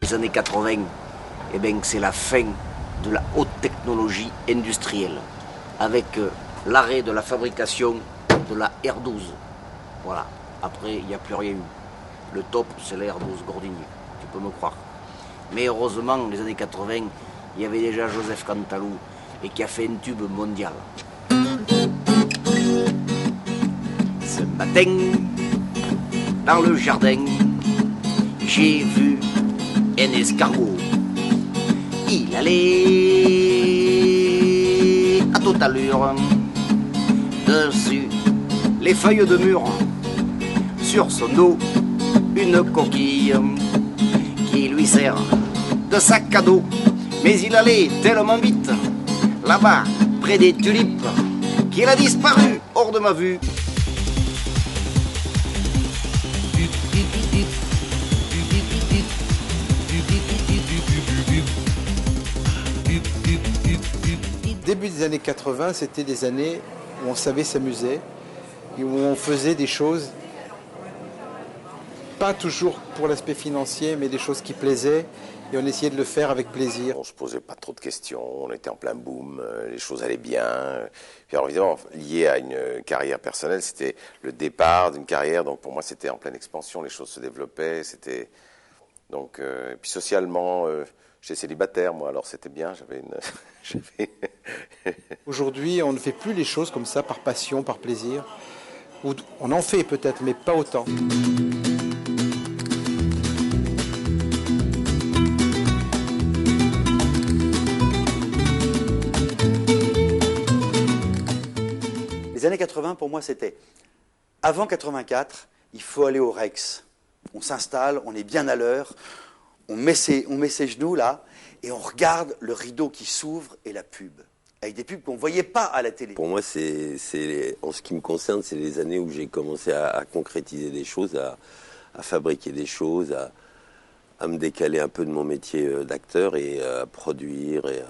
Les années 80, eh ben, c'est la fin de la haute technologie industrielle, avec l'arrêt de la fabrication de la R12. Voilà. Après, il n'y a plus rien eu. Le top, c'est la R12 Gordini, tu peux me croire. Mais heureusement, les années 80, il y avait déjà Joseph Cantalou, et qui a fait un tube mondial. Ce matin, dans le jardin, j'ai vu un escargot. Il allait à toute allure dessus les feuilles de mûr. Sur son dos, une coquille qui lui sert de sac à dos. Mais il allait tellement vite, là-bas, près des tulipes, qu'il a disparu hors de ma vue. Début des années 80, c'était des années où on savait s'amuser et où on faisait des choses, pas toujours pour l'aspect financier, mais des choses qui plaisaient et on essayait de le faire avec plaisir. On ne se posait pas trop de questions, on était en plein boom, les choses allaient bien. Puis alors évidemment, lié à une carrière personnelle, c'était le départ d'une carrière, donc pour moi c'était en pleine expansion, les choses se développaient, c'était... Donc, et puis socialement... J'étais célibataire, moi, alors c'était bien, j'avais une... Aujourd'hui, on ne fait plus les choses comme ça, par passion, par plaisir. On en fait peut-être, mais pas autant. Les années 80, pour moi, c'était... Avant 84, il faut aller au Rex. On s'installe, on est bien à l'heure. On met ses genoux là et on regarde le rideau qui s'ouvre et la pub. Avec des pubs qu'on ne voyait pas à la télé. Pour moi, en ce qui me concerne, c'est les années où j'ai commencé à concrétiser des choses, à fabriquer des choses, à me décaler un peu de mon métier d'acteur et à produire et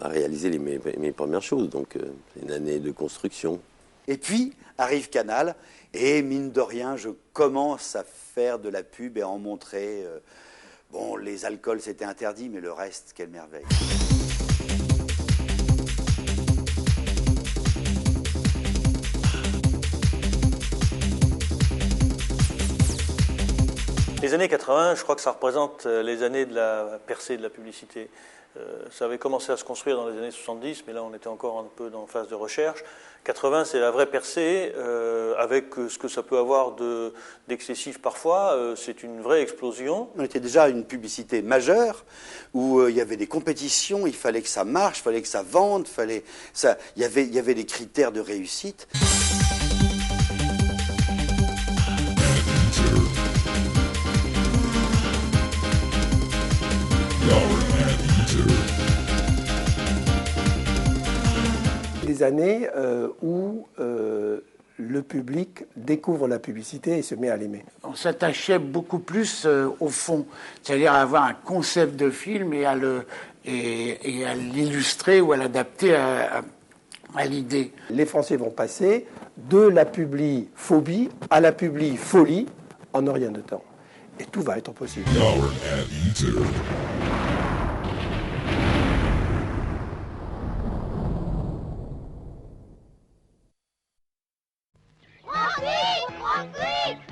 à réaliser mes premières choses. Donc, c'est une année de construction. Et puis, arrive Canal et mine de rien, je commence à faire de la pub et à en montrer... Bon, les alcools, c'était interdit, mais le reste, quelle merveille. Les années 80, je crois que ça représente les années de la percée de la publicité. Ça avait commencé à se construire dans les années 70, mais là on était encore un peu dans phase de recherche. 80, c'est la vraie percée, avec ce que ça peut avoir d'excessif parfois. C'est une vraie explosion. On était déjà une publicité majeure, où il y avait des compétitions, il fallait que ça marche, il fallait que ça vende, il y avait des critères de réussite. Des années où le public découvre la publicité et se met à l'aimer. On s'attachait beaucoup plus au fond, c'est-à-dire à avoir un concept de film et à l'illustrer ou à l'adapter à l'idée. Les Français vont passer de la publi-phobie à la publi-folie en un rien de temps. Et tout va être possible.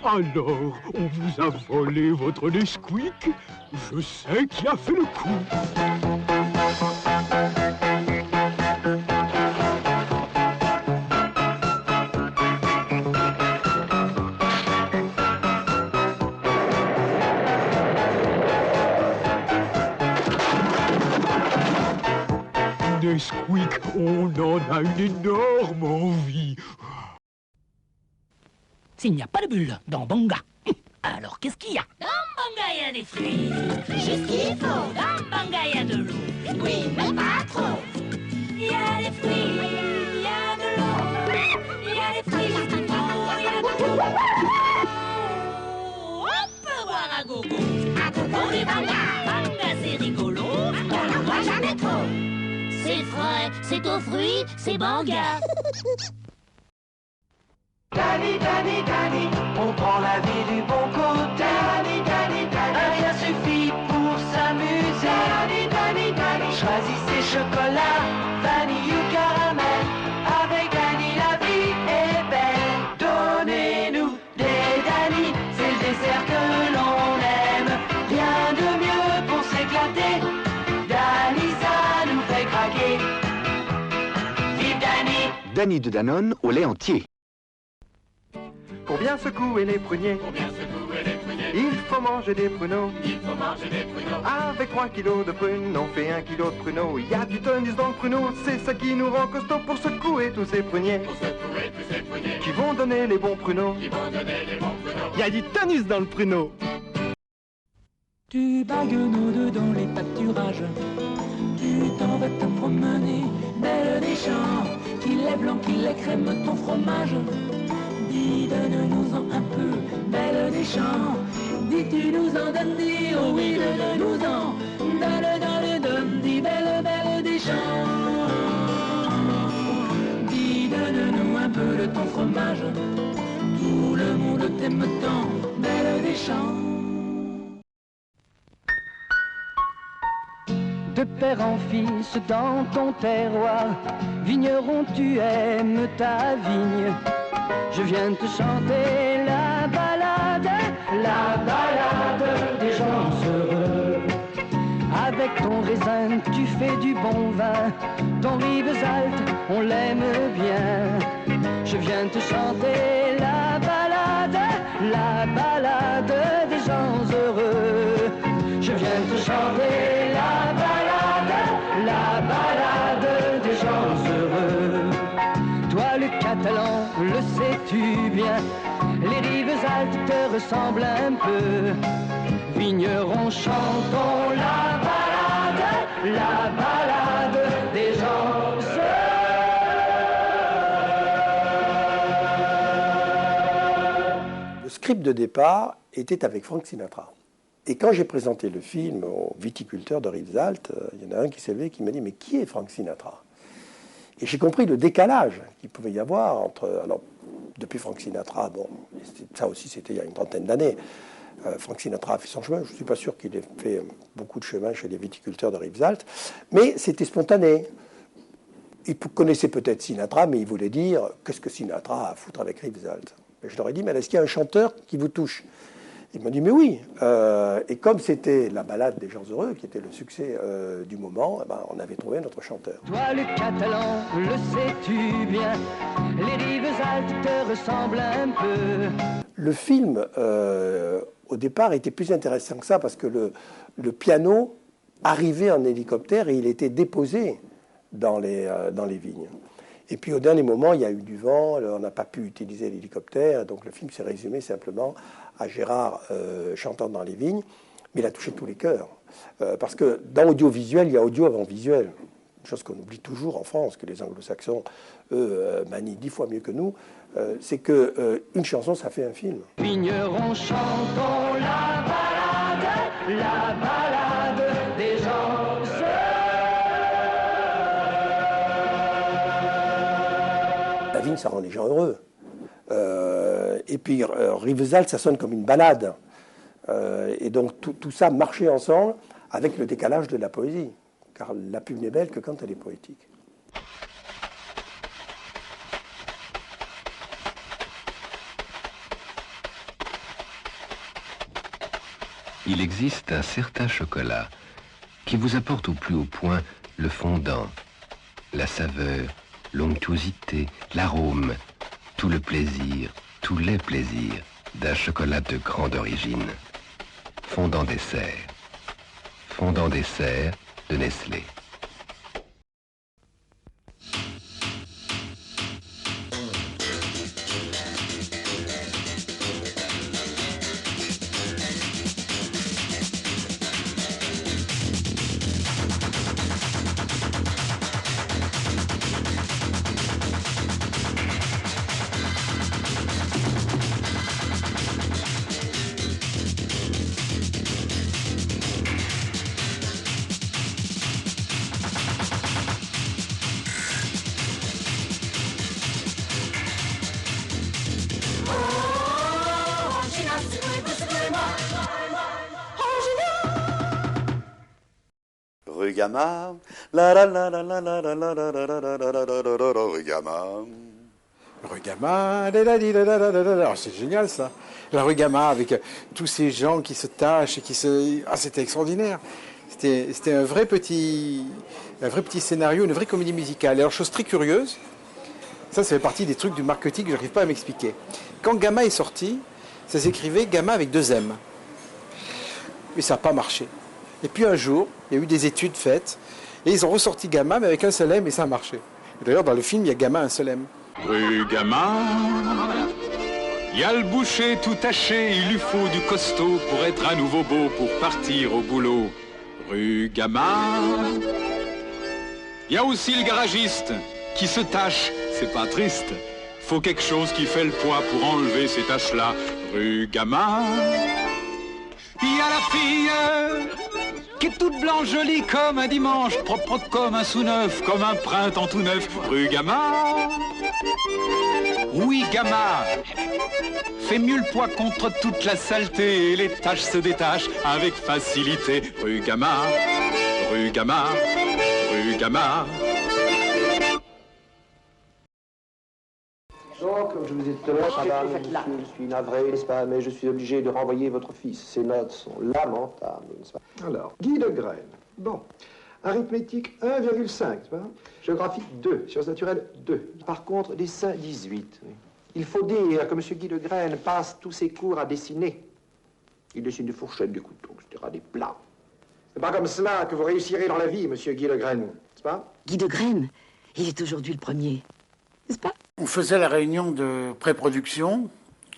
Alors, on vous a volé votre Nesquik? Je sais qui a fait le coup. Nesquik, on en a une énorme envie. S'il n'y a pas de bulle dans Banga, alors qu'est-ce qu'il y a? Dans Banga, il y a des fruits, juste ce qu'il faut. Dans Banga, il y a de l'eau, oui, mais pas trop. Il Il y a des fruits, il y a de l'eau, il y a des fruits jusqu'au bout, il y a de tout. On peut boire un gogo, on est manga, c'est rigolo, on n'en voit jamais trop. C'est frais, c'est aux fruits, c'est manga. Danny, Danny, Danny, on prend la vie du bon côté. Danny, Danny, Danny, rien suffit pour s'amuser. Danny, Danny, Danny, choisissez chocolat, vanille ou caramel. Avec Danny, la vie est belle. Donnez-nous des Danny, c'est le dessert que l'on aime. Rien de mieux pour s'éclater. Danny, ça nous fait craquer. Vive Danny! Danny de Danone au lait entier. Pour bien secouer les pruniers, il faut manger des pruneaux. Avec 3 kilos de prunes, on fait 1 kilo de pruneaux. Il y a du tonus dans le pruneau, c'est ça qui nous rend costaud pour secouer tous ces pruniers. Qui vont donner les bons pruneaux. Il y a du tonus dans le pruneau. Tu bagues nos deux dans les pâturages. Tu t'en vas te promener, belle des champs. Qu'il est blanc, qu'il est crème, ton fromage. Dis, donne-nous-en un peu, belle des champs. Dis, tu nous en donnes, dis, oh oui, donne-nous-en. Donne, dis, belle, belle des champs. Dis, donne-nous un peu de ton fromage. Tout le monde t'aime tant, belle des champs. De père en fils dans ton terroir, vigneron, tu aimes ta vigne. Je viens te chanter la balade des gens heureux. Avec ton raisin, tu fais du bon vin. Ton Rivesaltes, on l'aime bien. Je viens te chanter la balade des gens heureux. Je viens te chanter la balade des gens heureux. Toi le catalan, le sais-tu bien, les Rivesaltes te ressemblent un peu. Vignerons, chantons la balade des gens heureux. Le script de départ était avec Frank Sinatra. Et quand j'ai présenté le film aux viticulteurs de Rivesaltes, il y en a un qui s'est levé et qui m'a dit « Mais qui est Frank Sinatra ?» Et j'ai compris le décalage qu'il pouvait y avoir entre... Alors, depuis Frank Sinatra, bon, ça aussi c'était il y a une trentaine d'années, Frank Sinatra a fait son chemin. Je ne suis pas sûr qu'il ait fait beaucoup de chemin chez les viticulteurs de Rivesaltes, mais c'était spontané. Il connaissait peut-être Sinatra, mais il voulait dire « Qu'est-ce que Sinatra a à foutre avec Rivesaltes ?» Et je leur ai dit « Mais est-ce qu'il y a un chanteur qui vous touche ?» Ils m'ont dit, mais oui. Et comme c'était la balade des gens heureux, qui était le succès du moment, eh ben, on avait trouvé notre chanteur. Toi le catalan, le sais-tu bien, les Rivesaltes te ressemblent un peu. Le film, au départ, était plus intéressant que ça, parce que le piano arrivait en hélicoptère et il était déposé dans les vignes. Et puis au dernier moment, il y a eu du vent, on n'a pas pu utiliser l'hélicoptère, donc le film s'est résumé simplement à Gérard chantant dans les vignes, mais il a touché tous les cœurs. Parce que dans audiovisuel, il y a audio avant visuel. Une chose qu'on oublie toujours en France, que les anglo-saxons, eux, manient 10 fois mieux que nous, c'est qu'une chanson, ça fait un film. Vignerons, chantons la balade des gens heureux. La vigne, ça rend les gens heureux. Et puis Rivesaltes, ça sonne comme une balade. Et donc tout ça marchait ensemble avec le décalage de la poésie. Car la pub n'est belle que quand elle est poétique. Il existe un certain chocolat qui vous apporte au plus haut point le fondant, la saveur, l'onctuosité, l'arôme, tout le plaisir, tous les plaisirs d'un chocolat de grande origine. Fondant dessert. Fondant dessert de Nestlé. Gamma, la la la la la la la la la la la la la la rue Gamma. Rue Gamma, c'est génial ça. La rue Gamma avec tous ces gens qui se tâchent et qui se... Ah, c'était extraordinaire. C'était un vrai petit scénario, une vraie comédie musicale. Et alors, chose très curieuse, ça fait partie des trucs du marketing que je n'arrive pas à m'expliquer. Quand Gamma est sorti, ça s'écrivait Gamma avec 2 M. Mais ça n'a pas marché. Et puis un jour, il y a eu des études faites, et ils ont ressorti Gamma, mais avec un seul M, et ça a marché. D'ailleurs, dans le film, il y a Gamma, un seul M. Rue Gamma, il y a le boucher tout taché, il lui faut du costaud pour être à nouveau beau, pour partir au boulot. Rue Gamma, il y a aussi le garagiste qui se tâche, c'est pas triste. Faut quelque chose qui fait le poids pour enlever ces taches-là. Rue Gamma, il y a la fille qui est toute blanche, jolie comme un dimanche, propre comme un sous-neuf, comme un printemps tout neuf. Rue Gamma, oui Gamma, fait mieux le poids contre toute la saleté et les taches se détachent avec facilité. Rue Gamma, rue Gamma, rue Gamma. Donc, comme je vous ai dit tout à l'heure, madame, monsieur, je suis navré, n'est-ce pas, mais je suis obligé de renvoyer votre fils. Ses notes sont lamentables, n'est-ce pas? Alors, Guy de Graine. Bon. Arithmétique 1,5, n'est-ce pas? Géographique 2. Sciences naturelles 2. Par contre, dessin 18. Oui. Il faut dire que M. Guy de Graine passe tous ses cours à dessiner. Il dessine des fourchettes, des couteaux, etc., des plats. C'est pas comme cela que vous réussirez dans la vie, M. Guy de Graine, n'est-ce pas? Guy de Graine, il est aujourd'hui le premier, n'est-ce pas? On faisait la réunion de pré-production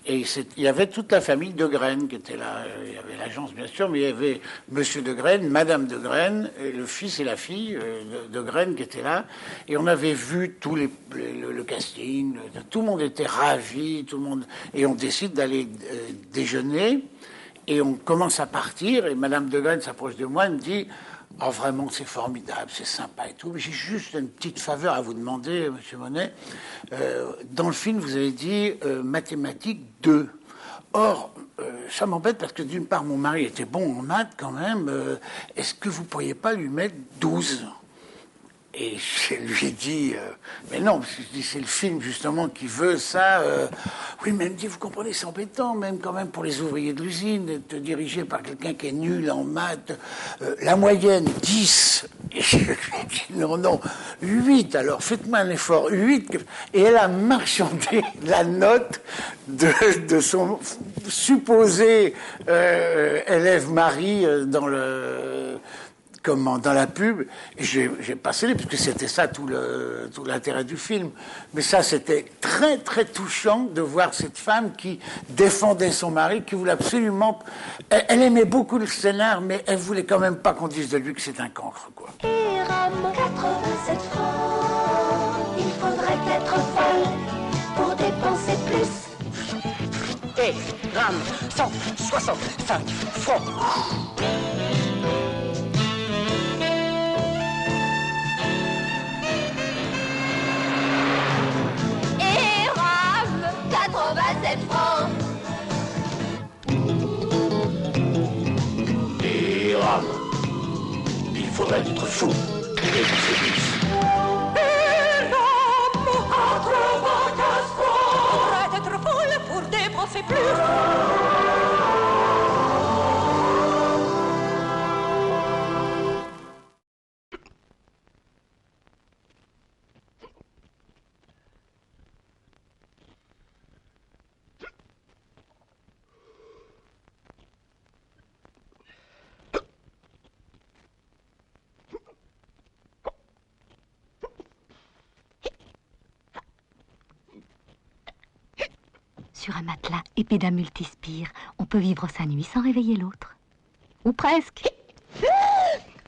et il y avait toute la famille de Graine qui était là. Il y avait l'agence, bien sûr, mais il y avait Monsieur de Graine, Madame de Graine, et le fils et la fille de Graine qui étaient là. Et on avait vu tout le casting, tout le monde était ravi, tout le monde. Et on décide d'aller déjeuner et on commence à partir. Et Madame de Graine s'approche de moi et me dit... Oh, vraiment, c'est formidable, c'est sympa et tout. Mais j'ai juste une petite faveur à vous demander, Monsieur Monet. Dans le film, vous avez dit mathématiques 2. Or, ça m'embête parce que d'une part, mon mari était bon en maths quand même. Est-ce que vous pourriez pas lui mettre 12 ? Et je lui ai dit, mais non, parce que je dis, c'est le film justement qui veut ça. Oui, mais elle me dit, vous comprenez, c'est embêtant, même quand même pour les ouvriers de l'usine, d'être dirigé par quelqu'un qui est nul en maths. La moyenne, 10. Et je lui ai dit, non, 8, alors faites-moi un effort, 8. Et elle a marchandé la note de son supposé élève mari dans la pub, et j'ai passé, parce que c'était ça tout l'intérêt du film. Mais ça, c'était très, très touchant de voir cette femme qui défendait son mari, qui voulait absolument... Elle aimait beaucoup le scénar, mais elle voulait quand même pas qu'on dise de lui que c'est un cancre, quoi. Hiram, 87 francs, il faudrait être folle pour dépenser plus. Hiram, 165 francs. Et Ram, il faudrait être fou. Et c'est plus. Et Ram, 95 francs. Faudrait être folle pour dépenser plus. Sur un matelas épais d'un multispire, on peut vivre sa nuit sans réveiller l'autre. Ou presque.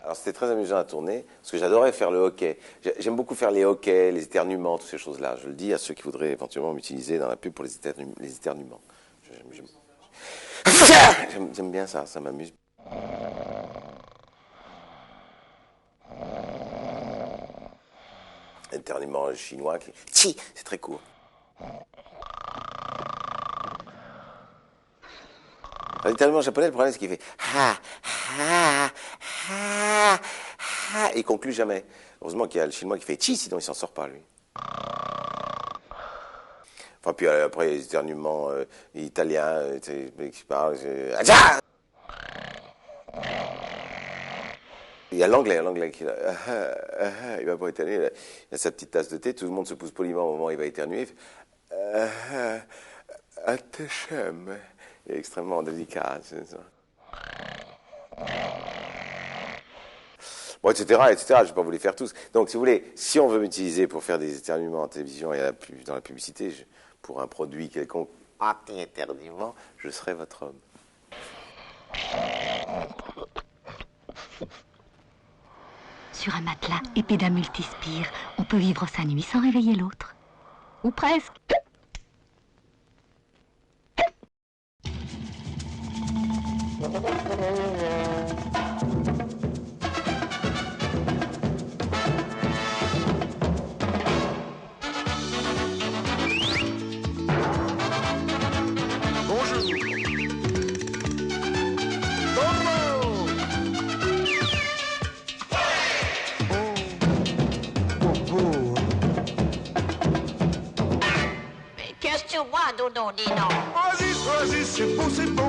Alors c'était très amusant à tourner, parce que j'adorais faire le hockey. J'aime beaucoup faire les hockeys, les éternuements, toutes ces choses-là. Je le dis à ceux qui voudraient éventuellement m'utiliser dans la pub pour les éternuements. J'aime bien ça, ça m'amuse. Éternuement chinois, c'est très court. L'éternuement japonais, le problème c'est qu'il fait ha ha ha ha et il conclut jamais. Heureusement qu'il y a le Chinois qui fait chi, sinon il s'en sort pas, lui. Enfin, puis après, les éternuements italiens, qui parlent. Adja! Il y a l'anglais qui il va pas éternuer, il a sa petite tasse de thé, tout le monde se pousse poliment au moment où il va éternuer. Il fait Attention. Il est extrêmement délicat. C'est ça. Bon, etc. Je vais pas vous les faire tous. Donc, si vous voulez, si on veut m'utiliser pour faire des éternuements en télévision et dans la publicité, pour un produit quelconque anti-éternuement, je serai votre homme. Sur un matelas épais d'un multispire, on peut vivre sa nuit sans réveiller l'autre. Ou presque. Qu'est-ce que tu vois, Doudou, dis donc? Vas-y, c'est beau, c'est bon.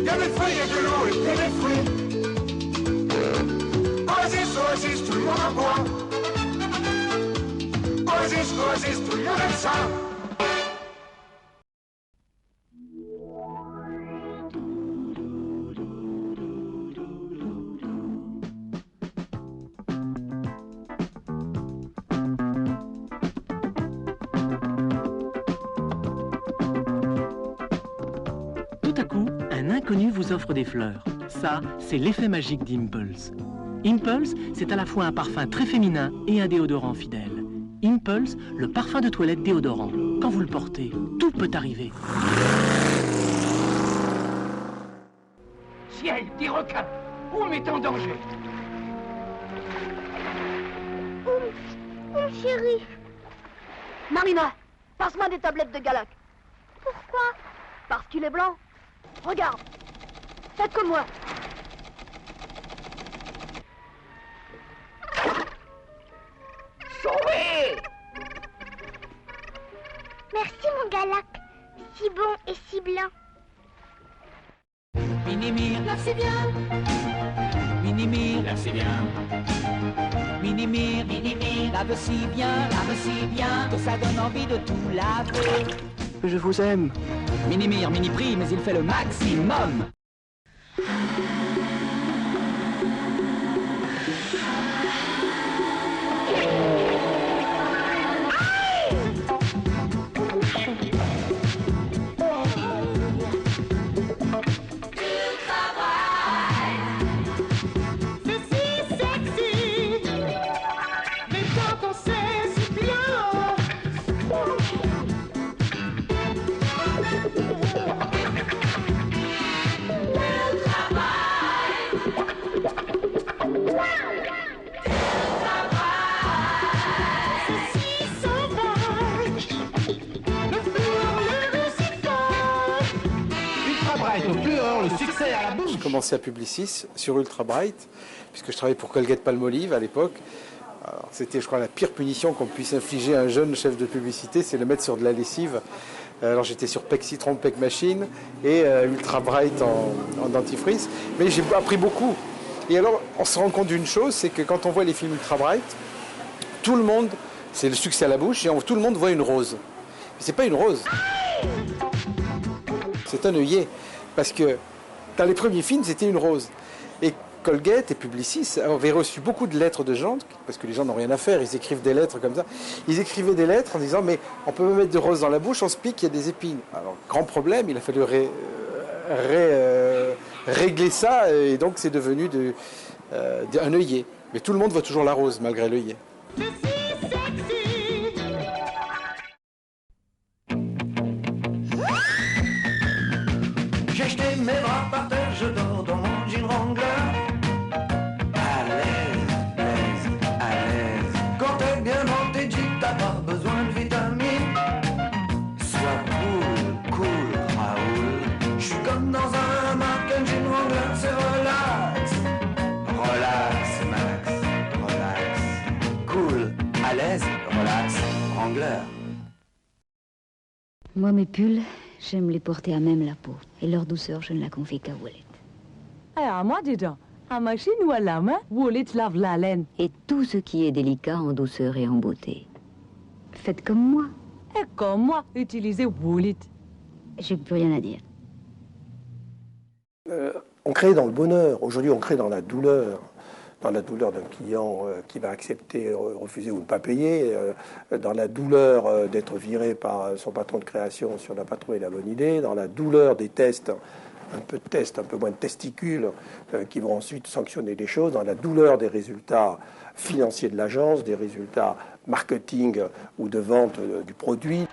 Y'a des feuilles, y'a de l'eau et puis des fruits. Oasis, tout le monde en boit. Oasis, tout le monde aime ça. Tout à coup, un inconnu vous offre des fleurs. Ça, c'est l'effet magique d'Impulse. Impulse, c'est à la fois un parfum très féminin et un déodorant fidèle. Impulse, le parfum de toilette déodorant. Quand vous le portez, tout peut arriver. Ciel, des requins. Où m'est en danger? Chérie. Marina, passe-moi des tablettes de Galac. Pourquoi? Parce qu'il est blanc. Regarde. Faites comme moi. Sauvez! Merci mon Galac. Si bon et si blanc. Minimir, là c'est bien. Minimir, là c'est bien. Minimir, lave si bien que ça donne envie de tout laver. Je vous aime. Minimir, mini-prix, mais il fait le maximum. J'ai commencé à Publicis sur Ultra Bright, puisque je travaillais pour Colgate-Palmolive à l'époque. C'était, je crois, la pire punition qu'on puisse infliger à un jeune chef de publicité, c'est le mettre sur de la lessive. Alors j'étais sur Pec Citron, Pec Machine et Ultra Bright en dentifrice. Mais j'ai appris beaucoup. Et alors, on se rend compte d'une chose, c'est que quand on voit les films Ultra Bright, tout le monde, c'est le succès à la bouche, et tout le monde voit une rose. Mais c'est pas une rose. C'est un œillet. Parce que dans les premiers films, c'était une rose. Et Colgate et Publicis avaient reçu beaucoup de lettres de gens, parce que les gens n'ont rien à faire, ils écrivent des lettres comme ça. Ils écrivaient des lettres en disant, mais on peut me mettre de roses dans la bouche, on se pique, il y a des épines. Alors, grand problème, il a fallu régler ça, et donc c'est devenu un œillet. Mais tout le monde voit toujours la rose, malgré l'œillet. J'ai jeté mes bras par terre, je dors dans mon jean Wrangler. À l'aise, à l'aise. Quand t'es bien dans tes jeans, t'as pas besoin de vitamines. Sois cool, Raoul. Je suis comme dans un hamac, un jean Wrangler, c'est relax. À l'aise, relax, Wrangler. Moi, mes pulls, j'aime les porter à même la peau. Et leur douceur, je ne la confie qu'à Wallet. À moi, dis donc. À machine ou à la main, Wallet lave la laine. Et tout ce qui est délicat en douceur et en beauté. Faites comme moi. Et comme moi, utilisez Wallet. J'ai plus rien à dire. On crée dans le bonheur. Aujourd'hui, on crée dans la douleur. Dans la douleur d'un client qui va accepter, refuser ou ne pas payer, dans la douleur d'être viré par son patron de création si on n'a pas trouvé la bonne idée, dans la douleur des tests, un peu de tests, un peu moins de testicules, qui vont ensuite sanctionner les choses, dans la douleur des résultats financiers de l'agence, des résultats marketing ou de vente du produit.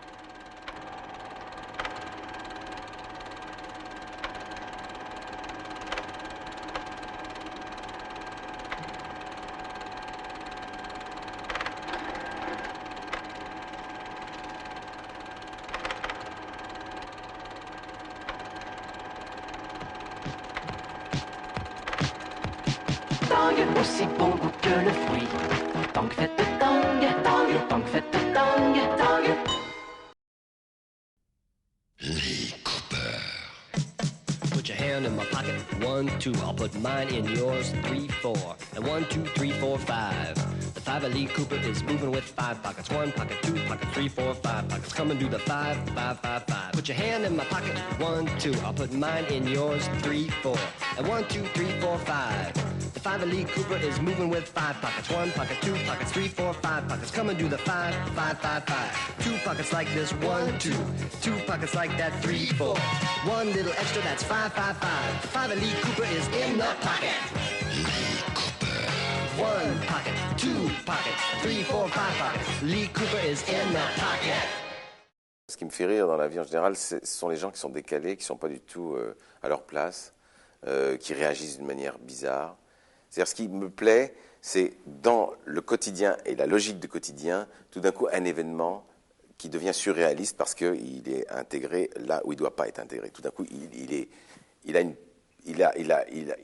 Aussi bon goût que le fruit. Tang fête tang, tang, tang fête tang, tang. Lee Cooper. Put your hand in my pocket. 1, 2. I'll put mine in yours. 3, 4. And 1, 2, 3, 4, 5. The 5 of Lee Cooper is moving with 5 pockets. 1 pocket, 2 pocket, 3, 4, 5 pockets. Come and do the 5, 5, 5, 5. Put your hand in my pocket. 1, 2. I'll put mine in yours. 3, 4. And 1, 2, 3, 4, 5. The 5 of Lee Cooper is moving with 5 pockets. 1 pocket, 2 pockets, 3, 4, 5 pockets. Come and do the 5, 5, 5, 5. 2 pockets like this, 1, 2. 2 pockets like that, 3, 4. 1 little extra, that's 5, 5, 5. The 5 of Lee Cooper is in the pocket. Lee Cooper. 1 pocket, 2 pockets, 3, 4, 5 pockets. Lee Cooper is in the pocket. Ce qui me fait rire dans la vie en général, ce sont les gens qui sont décalés, qui ne sont pas du tout à leur place, qui réagissent d'une manière bizarre. C'est-à-dire, ce qui me plaît, c'est dans le quotidien et la logique du quotidien, tout d'un coup, un événement qui devient surréaliste parce qu'il est intégré là où il ne doit pas être intégré. Tout d'un coup, il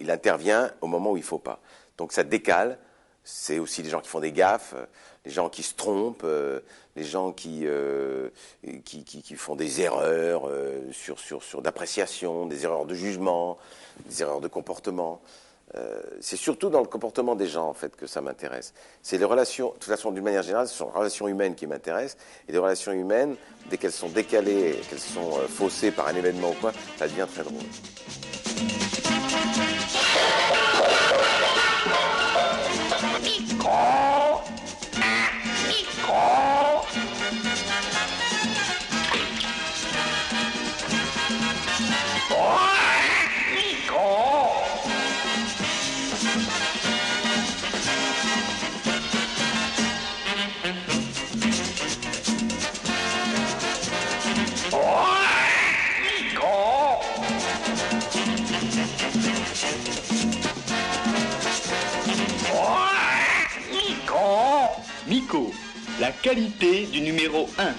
intervient au moment où il ne faut pas. Donc ça décale. C'est aussi les gens qui font des gaffes, les gens qui se trompent, les gens qui font des erreurs sur d'appréciation, des erreurs de jugement, des erreurs de comportement. C'est surtout dans le comportement des gens en fait que ça m'intéresse. C'est les relations, de toute façon d'une manière générale, ce sont les relations humaines qui m'intéressent. Et les relations humaines, dès qu'elles sont décalées, qu'elles sont faussées par un événement ou quoi, ça devient très drôle. Miko, la qualité du numéro 1.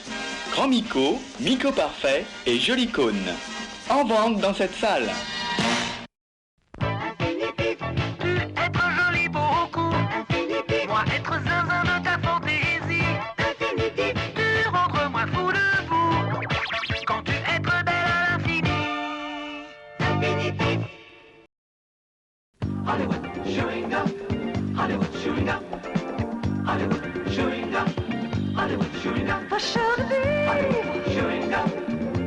Grand Miko, Miko parfait et joli cône. En vente dans cette salle. Être joli beaucoup. Moi être zinzin de ta fantaisie. Tu rendre moi fou de vous. Quand tu être belle à l'infini. Hollywood, chewing up. Hollywood, chewing up. Hollywood, chewing up. Hollywood, chewing up. Fraîcheur de vivre. Hollywood, chewing up.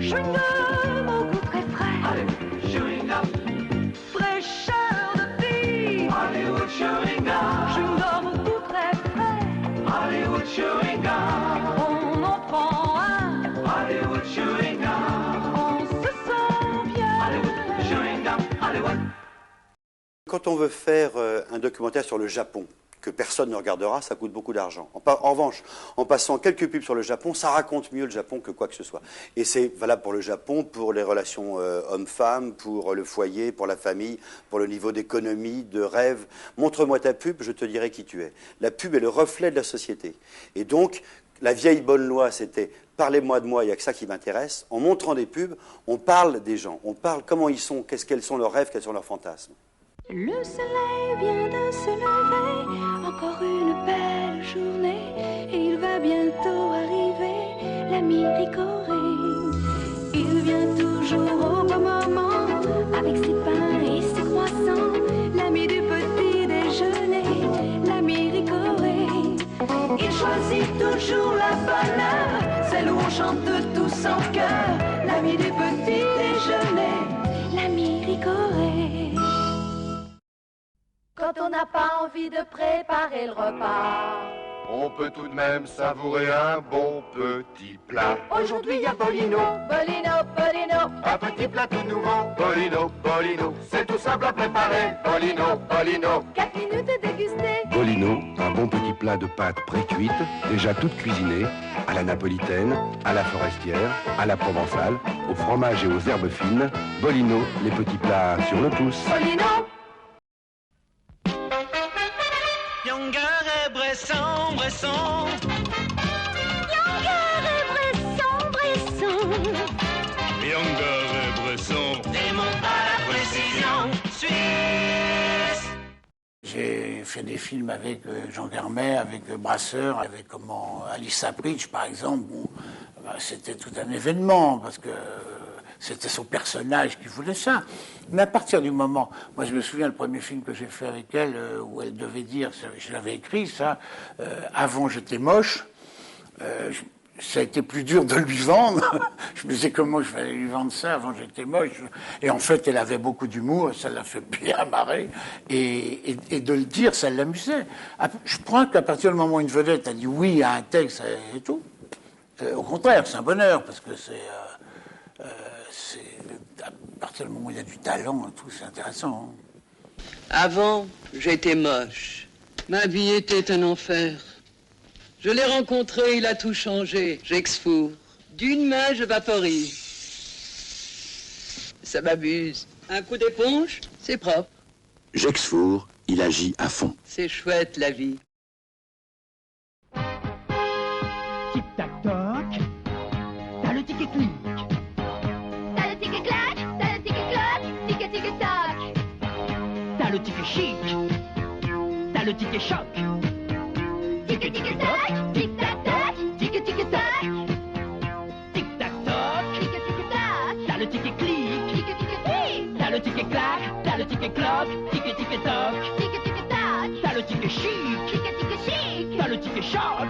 Chewing gum au goût très frais. Hollywood, chewing up. Fraîcheur de vivre. Hollywood, chewing up. Chewing gum au goût très frais. Hollywood, chewing up. On en prend un. Hollywood, chewing up. On se sent bien. Hollywood, chewing up. Hollywood. Quand on veut faire un documentaire sur le Japon, que personne ne regardera, ça coûte beaucoup d'argent. En revanche, en passant quelques pubs sur le Japon, ça raconte mieux le Japon que quoi que ce soit. Et c'est valable pour le Japon, pour les relations hommes-femmes, pour le foyer, pour la famille, pour le niveau d'économie, de rêve. Montre-moi ta pub, je te dirai qui tu es. La pub est le reflet de la société. Et donc, la vieille bonne loi, c'était « parlez-moi de moi, il n'y a que ça qui m'intéresse ». En montrant des pubs, on parle des gens, on parle comment ils sont, quels sont leurs rêves, quels sont leurs fantasmes. Le soleil vient de se lever, encore une belle journée et il va bientôt arriver, l'ami Ricoré. Il vient toujours au bon moment avec ses pains et ses croissants, l'ami du petit déjeuner, l'ami Ricoré. Il choisit toujours la bonne heure, celle où on chante tous en chœur, l'ami du petit déjeuner, l'ami Ricoré. Quand on n'a pas envie de préparer le repas, on peut tout de même savourer un bon petit plat. aujourd'hui il y a Bolino, Bolino, Bolino, Un petit plat tout nouveau, Bolino, Bolino, c'est tout simple à préparer, Bolino, Bolino. 4 minutes et dégusté. Bolino, un bon petit plat de pâtes pré-cuites, déjà toutes cuisinées, à la napolitaine, à la forestière, à la provençale, au fromage et aux herbes fines. Bolino, les petits plats sur le pouce. Bolino. Younger et Bresson, Bresson. Younger et Bresson, Bresson. Younger et Bresson. Des mots à la précision suisse. J'ai fait des films avec Jean Garmet, avec Brasseur, avec Alice Sapritch, par exemple. Bon, c'était tout un événement, parce que c'était son personnage qui voulait ça. Mais à partir du moment... Moi, je me souviens, le premier film que j'ai fait avec elle, où elle devait dire, je l'avais écrit, ça, avant j'étais moche, ça a été plus dur de lui vendre. Je me disais comment je fallait lui vendre ça, avant j'étais moche. Et en fait, elle avait beaucoup d'humour, ça l'a fait bien marrer. Et de le dire, ça l'amusait. Je crois qu'à partir du moment où une vedette a dit oui à un texte et tout, au contraire, c'est un bonheur, parce que c'est à partir du moment où il y a du talent, tout, c'est intéressant. Hein. Avant, j'étais moche. Ma vie était un enfer. Je l'ai rencontré, il a tout changé. J'exfour. D'une main, je vaporise. Ça m'abuse. Un coup d'éponge, c'est propre. J'exfour, il agit à fond. C'est chouette, la vie. Tic-tac-toc. T'as le tic-clic. T'as le tic-clac, t'as le tic-cloc, tic-tic-toc. T'as le tic-chic. T'as le tic-choc. Tic-tic-toc, tic-tac-toc, tic-tic-toc. Tic-tac-toc. Tic-tic-toc. T'as le tic-clic. Tic-tic-clic. T'as le tic-clac. T'as le tic-cloc. Tic-tic-toc. Tic-tic-toc. T'as le tic-chic. Tic-tic-chic. T'as le tic-choc.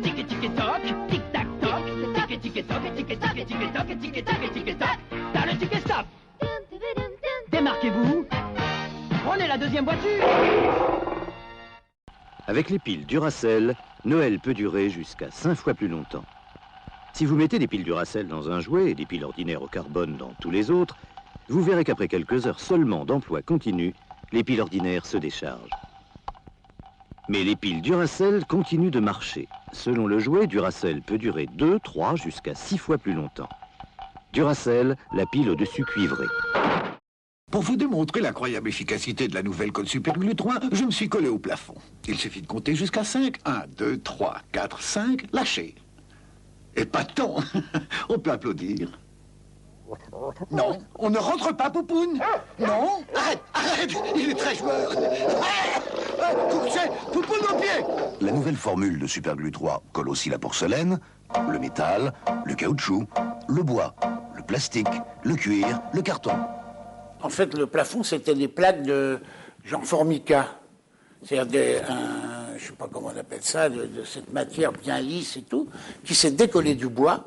Tic-tic-toc. Tic-tac-toc. Tic-tic-toc. Tic-tic-toc. Tic-toc. Tic-toc. Tic-toc. T'as le tic-stop. Démarquez-vous. Prenez la deuxième voiture. Avec les piles Duracell, Noël peut durer jusqu'à 5 fois plus longtemps. Si vous mettez des piles Duracell dans un jouet et des piles ordinaires au carbone dans tous les autres, vous verrez qu'après quelques heures seulement d'emploi continu, les piles ordinaires se déchargent. Mais les piles Duracell continuent de marcher. Selon le jouet, Duracell peut durer 2, 3, jusqu'à 6 fois plus longtemps. Duracell, la pile au-dessus cuivrée. Pour vous démontrer l'incroyable efficacité de la nouvelle Code Superglue 3, je me suis collé au plafond. Il suffit de compter jusqu'à 5. 1, 2, 3, 4, 5, lâchez. Et pas de temps. On peut applaudir. Non, on ne rentre pas, Poupoune. Non, arrête, arrête, il est très joueur. Couchez, Poupoune au pied. La nouvelle formule de Superglue 3 colle aussi la porcelaine, le métal, le caoutchouc, le bois, le plastique, le cuir, le carton. En fait, le plafond, c'était des plaques de genre formica. C'est-à-dire, je ne sais pas comment on appelle ça, de cette matière bien lisse et tout, qui s'est décollée du bois.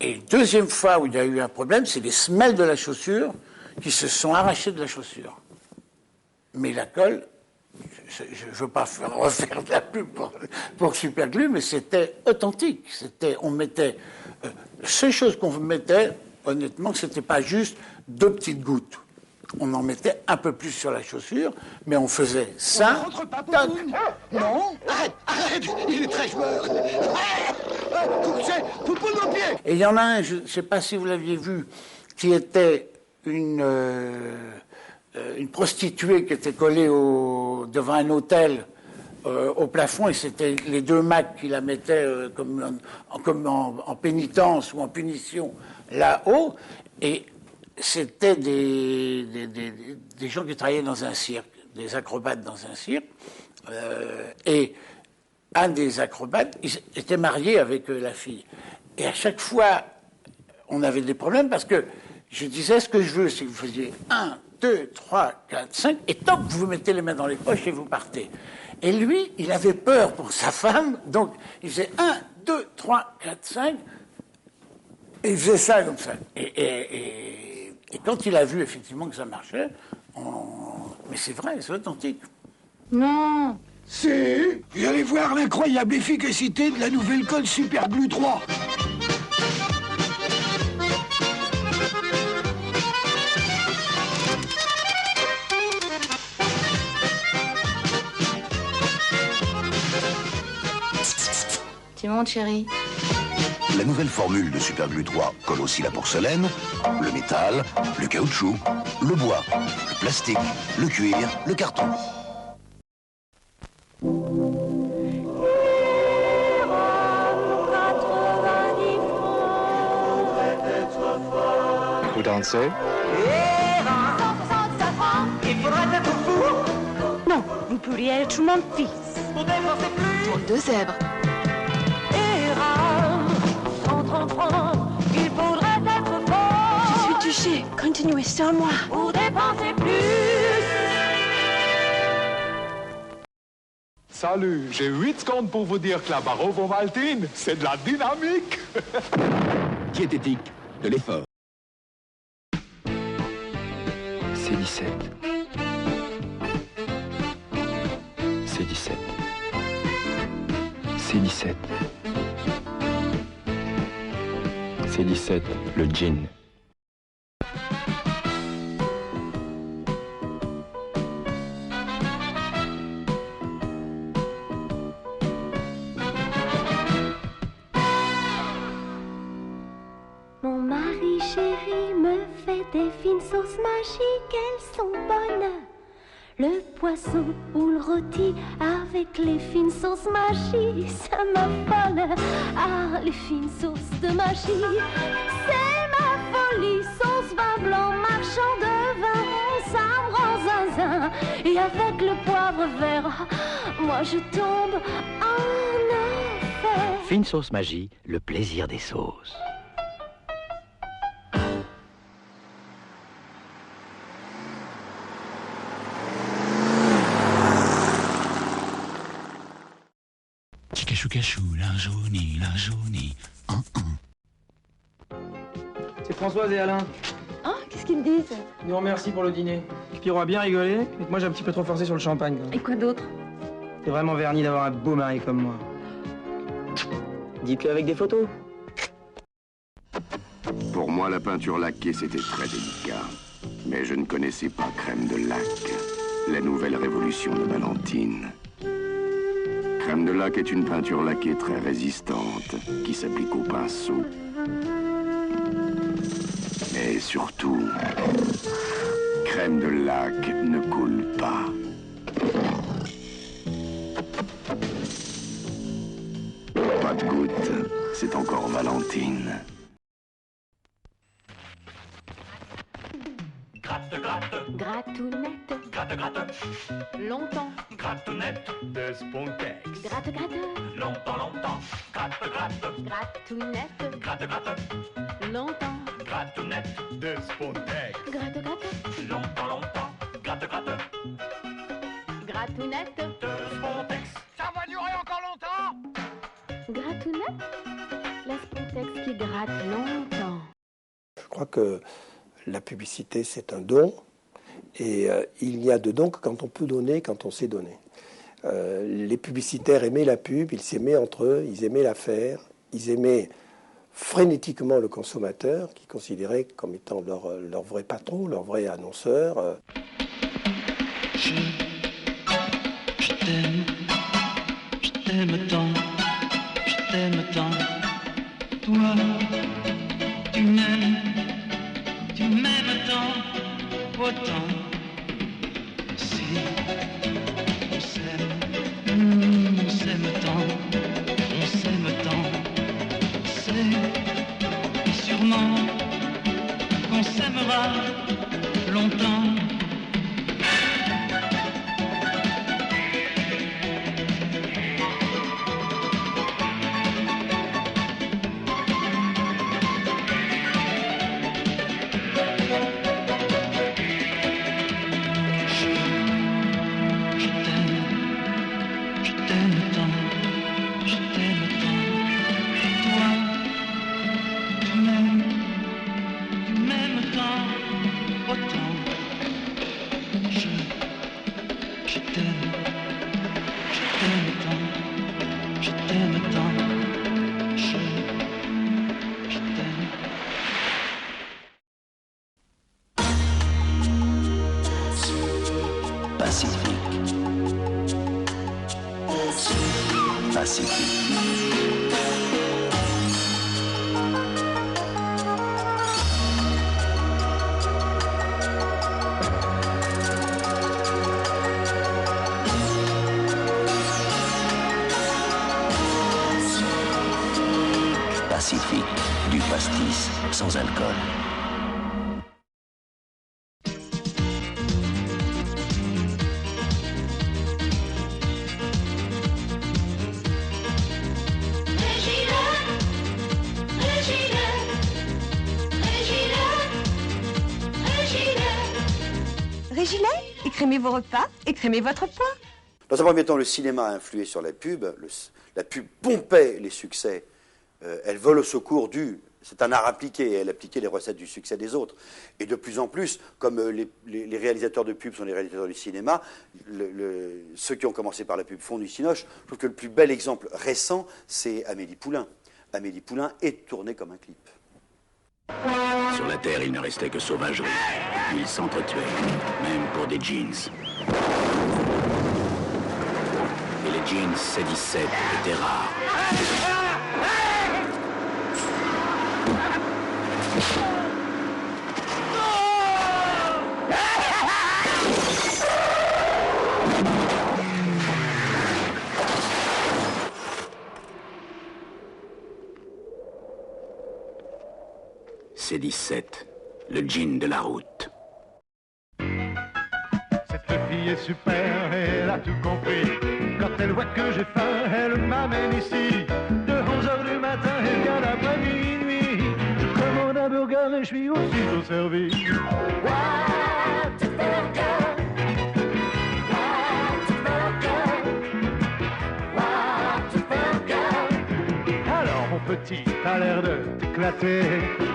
Et deuxième fois où il y a eu un problème, c'est les semelles de la chaussure qui se sont arrachées de la chaussure. Mais la colle, je ne veux pas refaire de la pub pour Superglue, mais c'était authentique. On mettait... seule chose qu'on mettait, honnêtement, c'était pas juste 2 petites gouttes. On en mettait un peu plus sur la chaussure, mais on faisait ça. On ne rentre pas, Poupoune. Non, arrête, arrête, il est très joueur. Couchez, Poupoune au pied. Et il y en a un, je ne sais pas si vous l'aviez vu, qui était une prostituée qui était collée devant un hôtel au plafond, et c'était les 2 macs qui la mettaient comme en pénitence ou en punition là-haut. Et c'était des gens qui travaillaient dans un cirque. des acrobates dans un cirque, et un des acrobates était marié avec la fille. Et à chaque fois, on avait des problèmes parce que je disais, ce que je veux, c'est que vous faisiez 1, 2, 3, 4, 5, et top, vous vous mettez les mains dans les poches et vous partez. Et lui, il avait peur pour sa femme, donc il faisait 1, 2, 3, 4, 5, et il faisait ça comme ça. Et quand il a vu effectivement que ça marchait, mais c'est vrai, c'est authentique. Non. Si, vous allez voir l'incroyable efficacité de la nouvelle colle Super Glue 3. Tu montes, chérie. La nouvelle formule de Super Glue 3 colle aussi la porcelaine, le métal, le caoutchouc, le bois, le plastique, le cuir, le carton. Vous dansez? Non, vous pourriez être mon fils. Pour 2 zèbres. Il faudrait être fort. Je suis touchée. Continuez sur moi. Pour dépenser plus. Salut, j'ai 8 secondes pour vous dire que la barre ovomaltine, c'est de la dynamique. Diététique, de l'effort. C'est 17. C'est 17. C'est 17. C'est 17, le gin. Mon mari chéri me fait des fines sauces magiques, elles sont bonnes. Le poisson ou le rôti avec les fines sauces magiques, ça m'affole. Ah, les fines sauces de magie, c'est ma folie. Sauce vin blanc, marchand de vin, ça me rend zinzin. Et avec le poivre vert, moi je tombe en enfer. Fine sauce magie, le plaisir des sauces. Chou, la jaunie, C'est Françoise et Alain. Ah, qu'est-ce qu'ils me disent? Ils nous remercient pour le dîner. Pierrot a bien rigolé, mais moi j'ai un petit peu trop forcé sur le champagne. Et quoi d'autre? C'est vraiment verni d'avoir un beau mari comme moi. Dites-le avec des photos. Pour moi, la peinture laquée, c'était très délicat. Mais je ne connaissais pas Crème de Lac, la nouvelle révolution de Valentine. Crème de Lac est une peinture laquée très résistante, qui s'applique au pinceau. Mais surtout, Crème de Lac ne coule pas. Pas de goutte, c'est encore Valentine. Gratte, gratte. Gratounette. Gratte, gratte. Longtemps. Gratounette de Spontex. Gratte, gratte. Longtemps, longtemps. Gratte, gratte. Gratounette. Gratte, gratte. Longtemps. Gratounette de Spontex. Gratte, gratte. Longtemps, longtemps. Gratte, gratte. Gratounette. De Spontex. Ça va durer encore longtemps? Gratounette. La Spontex qui gratte longtemps. Je crois que la publicité, c'est un don. Et il n'y a de don que quand on peut donner, quand on sait donner. Les publicitaires aimaient la pub, ils s'aimaient entre eux, ils aimaient la faire, ils aimaient frénétiquement le consommateur, qu'ils considéraient comme étant leur vrai patron, leur vrai annonceur. Je t'aime tant, je t'aime tant. Toi, tu m'aimes tant, autant. Si on s'aime tant, on s'aime tant. C'est sûrement qu'on s'aimera longtemps. Pacifique. Pacifique, du pastis sans alcool. Régilet, écrémez vos repas, écrémez votre pain. Dans un premier temps, le cinéma a influé sur la pub. La pub pompait les succès. Elle vole au secours du... C'est un art appliqué, elle appliquait les recettes du succès des autres. Et de plus en plus, comme les réalisateurs de pub sont les réalisateurs du cinéma, ceux qui ont commencé par la pub font du cinoche. Je trouve que le plus bel exemple récent, c'est Amélie Poulain. Amélie Poulain est tournée comme un clip. Sur la Terre, il ne restait que sauvagerie. Ils s'entretuaient, même pour des jeans. Et les jeans C17 étaient rares. C17, le jean de la route. Cette fille est super, elle a tout compris. Quand elle voit que j'ai faim, elle m'amène ici. De 11h du matin et bien après minuit. Je commande un burger et je suis aussitôt servi. Alors mon petit, t'as l'air de t'éclater.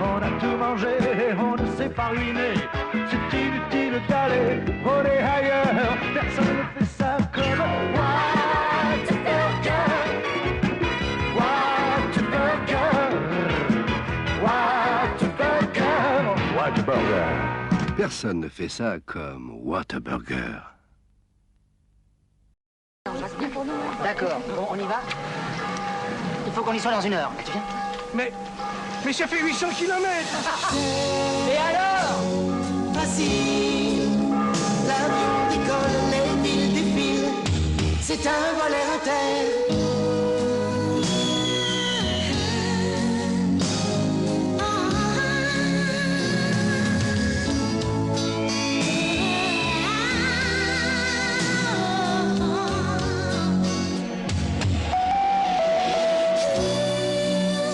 On a tout mangé, on ne s'est pas ruiné. C'est inutile d'aller voler ailleurs. Personne ne fait ça comme Whataburger. Whataburger. Whataburger. Whataburger. Personne ne fait ça comme Whataburger. D'accord, bon, on y va. Il faut qu'on y soit dans 1 heure. Tu viens? Mais ça fait 800 kilomètres. Et alors? Facile, l'avion décolle, les villes défilent. C'est un vol inter.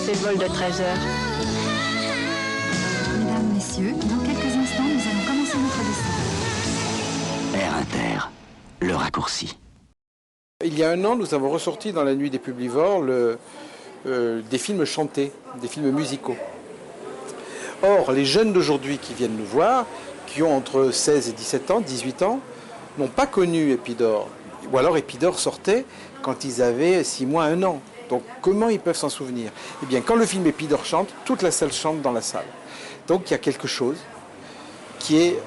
C'est le vol de 13 heures. Mesdames, messieurs, dans quelques instants, nous allons commencer notre descente. Air Inter, le raccourci. Il y a 1 an, nous avons ressorti dans la nuit des publivores des films chantés, des films musicaux. Or, les jeunes d'aujourd'hui qui viennent nous voir, qui ont entre 16 et 17 ans, 18 ans, n'ont pas connu Épidore. Ou alors Épidore sortait quand ils avaient 6 mois, 1 an. Donc comment ils peuvent s'en souvenir? Eh bien, quand le film Épidore chante, toute la salle chante dans la salle. Donc il y a quelque chose qui est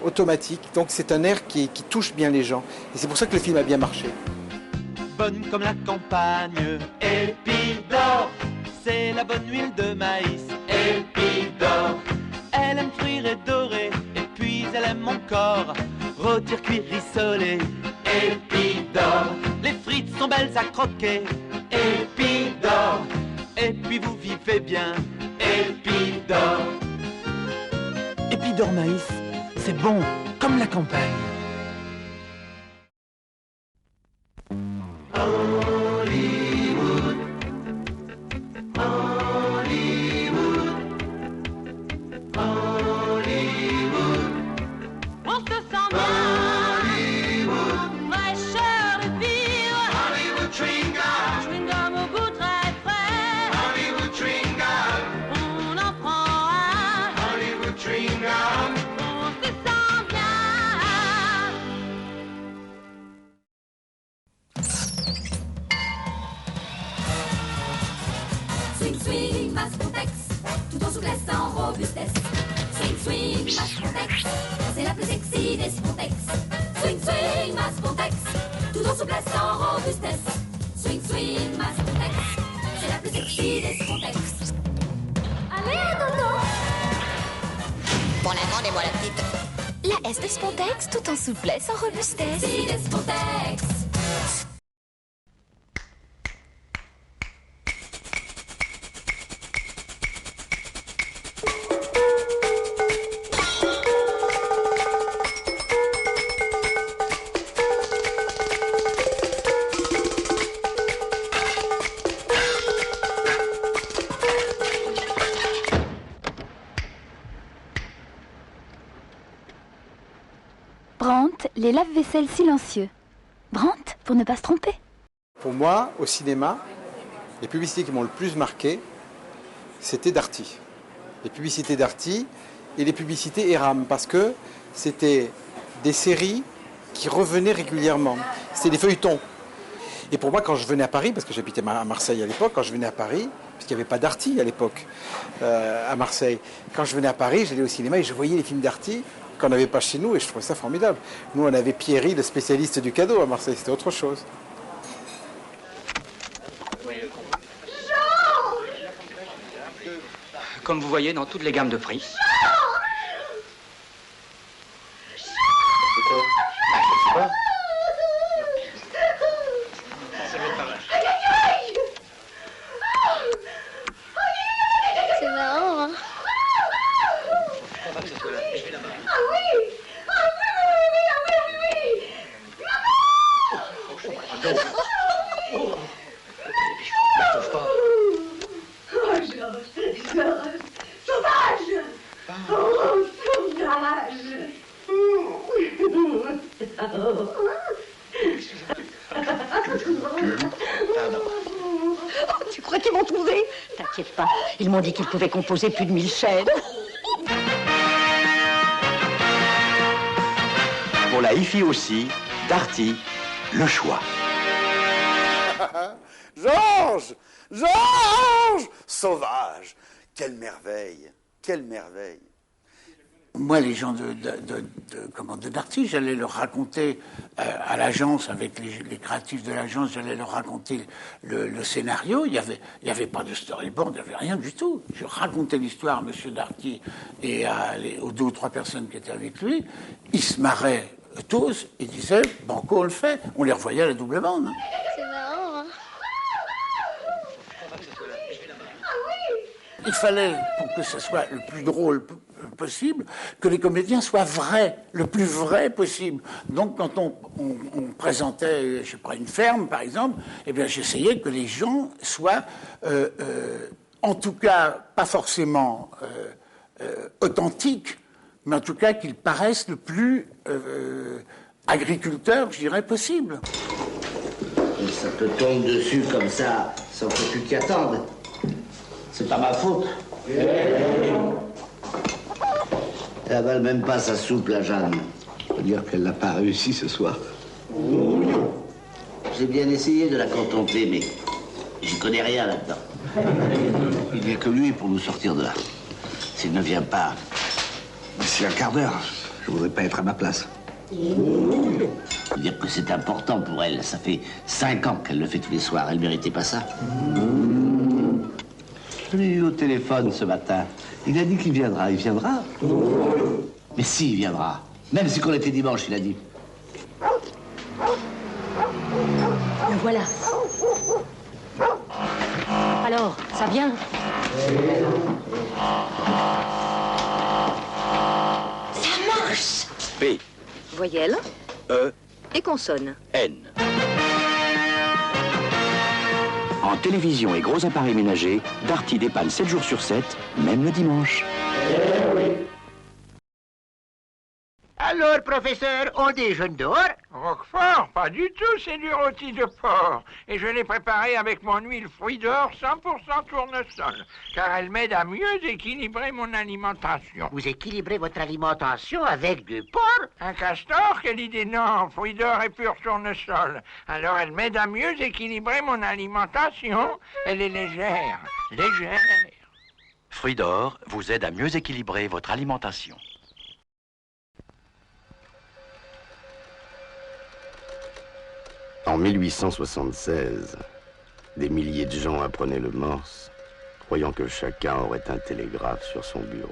automatique. Donc c'est un air qui touche bien les gens. Et c'est pour ça que le film a bien marché. Bonne comme la campagne, Épidore, c'est la bonne huile de maïs, Épidore. Elle aime frire et dorer, et puis elle aime mon corps, rôtir, cuire, rissoler, Épidore. Les frites sont belles à croquer, Épidore. Et puis vous vivez bien, Épidore. Épidore maïs, c'est bon, comme la campagne. Hollywood, Hollywood, Hollywood. On se sent bien. Hollywood, Fraîcheur de vivre. Hollywood chewing gum. Chewing gum au goût très frais. Hollywood chewing gum. On en prend un. Hollywood chewing gum. On se sent bien. Swing, swing, masse contexte, tout en souplesse, en robustesse. Swing, swing, masse contexte, c'est la plus sexy des contextes. Swing, swing, masse contexte, tout en souplesse, en robustesse. Swing, Sides Pontex. Allez, Dodo! Pour la grande et moi la petite. La S de Spontex, tout en souplesse, en robustesse. Sides Pontex. Brandt, les lave-vaisselle silencieux. Brandt, pour ne pas se tromper. Pour moi, au cinéma, les publicités qui m'ont le plus marqué, c'était Darty. Les publicités Darty et les publicités Eram, parce que c'était des séries qui revenaient régulièrement. C'était des feuilletons. Et pour moi, quand je venais à Paris, parce que j'habitais à Marseille à l'époque, quand je venais à Paris, parce qu'il n'y avait pas Darty à l'époque à Marseille, quand je venais à Paris, j'allais au cinéma et je voyais les films Darty qu'on n'avait pas chez nous et je trouvais ça formidable. Nous, on avait Pierry, le spécialiste du cadeau à Marseille, c'était autre chose. Comme vous voyez, dans toutes les gammes de prix. C'est marrant, hein? Tu crois qu'ils vont trouver? T'inquiète pas, ils m'ont dit qu'ils pouvaient composer plus de 1000 chaînes. Pour la hi-fi aussi, Darty, le choix. Georges! Georges! Sauvage! Quelle merveille! Quelle merveille! Moi, les gens de Darty, j'allais leur raconter à l'agence, avec les créatifs de l'agence, j'allais leur raconter le scénario. Il y avait pas de storyboard, il n'y avait rien du tout. Je racontais l'histoire à M. Darty et aux 2 ou 3 personnes qui étaient avec lui. Ils se marraient tous, ils disaient, banco, on le fait. On les revoyait à la double bande. C'est marrant, hein? Il fallait, pour que ce soit le plus drôle possible, que les comédiens soient vrais, le plus vrai possible. Donc, quand on présentait, je sais pas, une ferme, par exemple, eh bien, j'essayais que les gens soient, en tout cas, pas forcément authentiques, mais en tout cas qu'ils paraissent le plus agriculteurs, je dirais, possible. Et ça te tombe dessus comme ça, sans que tu t'y attendes. C'est pas ma faute. Elle avale même pas sa soupe, la Jeanne. Faut dire qu'elle n'a pas réussi ce soir. J'ai bien essayé de la contenter, mais j'y connais rien là-dedans. Il n'y a que lui pour nous sortir de là. S'il ne vient pas, d'ici un quart d'heure, je voudrais pas être à ma place. Faut dire que c'est important pour elle. Ça fait 5 ans qu'elle le fait tous les soirs. Elle méritait pas ça. Je l'ai eu au téléphone ce matin. Il a dit qu'il viendra. Il viendra. Mais si, il viendra. Même si qu'on était dimanche, il a dit. Le voilà. Alors, ça vient? Ça marche! P. Voyelle. E. Et consonne. N. En télévision et gros appareils ménagers, Darty dépanne 7 jours sur 7, même le dimanche. Alors, professeur, on déjeune dehors? Roquefort, pas du tout, c'est du rôti de porc. Et je l'ai préparé avec mon huile fruits d'or 100% tournesol, car elle m'aide à mieux équilibrer mon alimentation. Vous équilibrez votre alimentation avec du porc? Un castor, quelle idée, non, fruits d'or et pur tournesol. Alors elle m'aide à mieux équilibrer mon alimentation. Elle est légère, légère. Fruits d'or vous aide à mieux équilibrer votre alimentation. En 1876, Des milliers de gens apprenaient le morse, croyant que chacun aurait un télégraphe sur son bureau.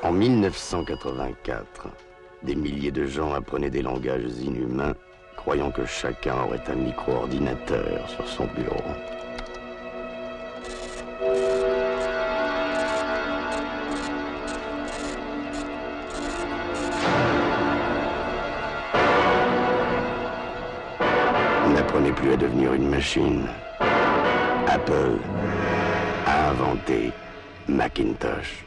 En 1984, des milliers de gens apprenaient des langages inhumains, croyant que chacun aurait un micro-ordinateur sur son bureau. On n'apprenait plus à devenir une machine. Apple a inventé Macintosh.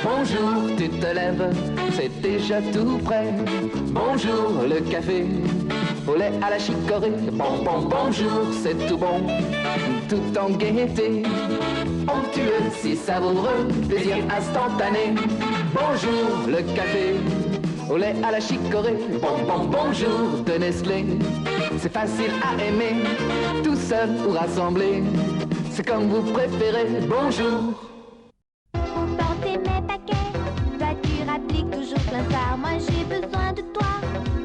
Bonjour, tu te lèves, c'est déjà tout prêt. Bonjour, le café, au lait à la chicorée. Bonjour, c'est tout bon, tout en gaieté. Onctueux, si savoureux, plaisir instantané. Bonjour, le café, au lait à la chicorée. Bonjour, de Nestlé, c'est facile à aimer. Tout seul ou rassemblé, c'est comme vous préférez. Bonjour. Applique toujours plein phare. Moi j'ai besoin de toi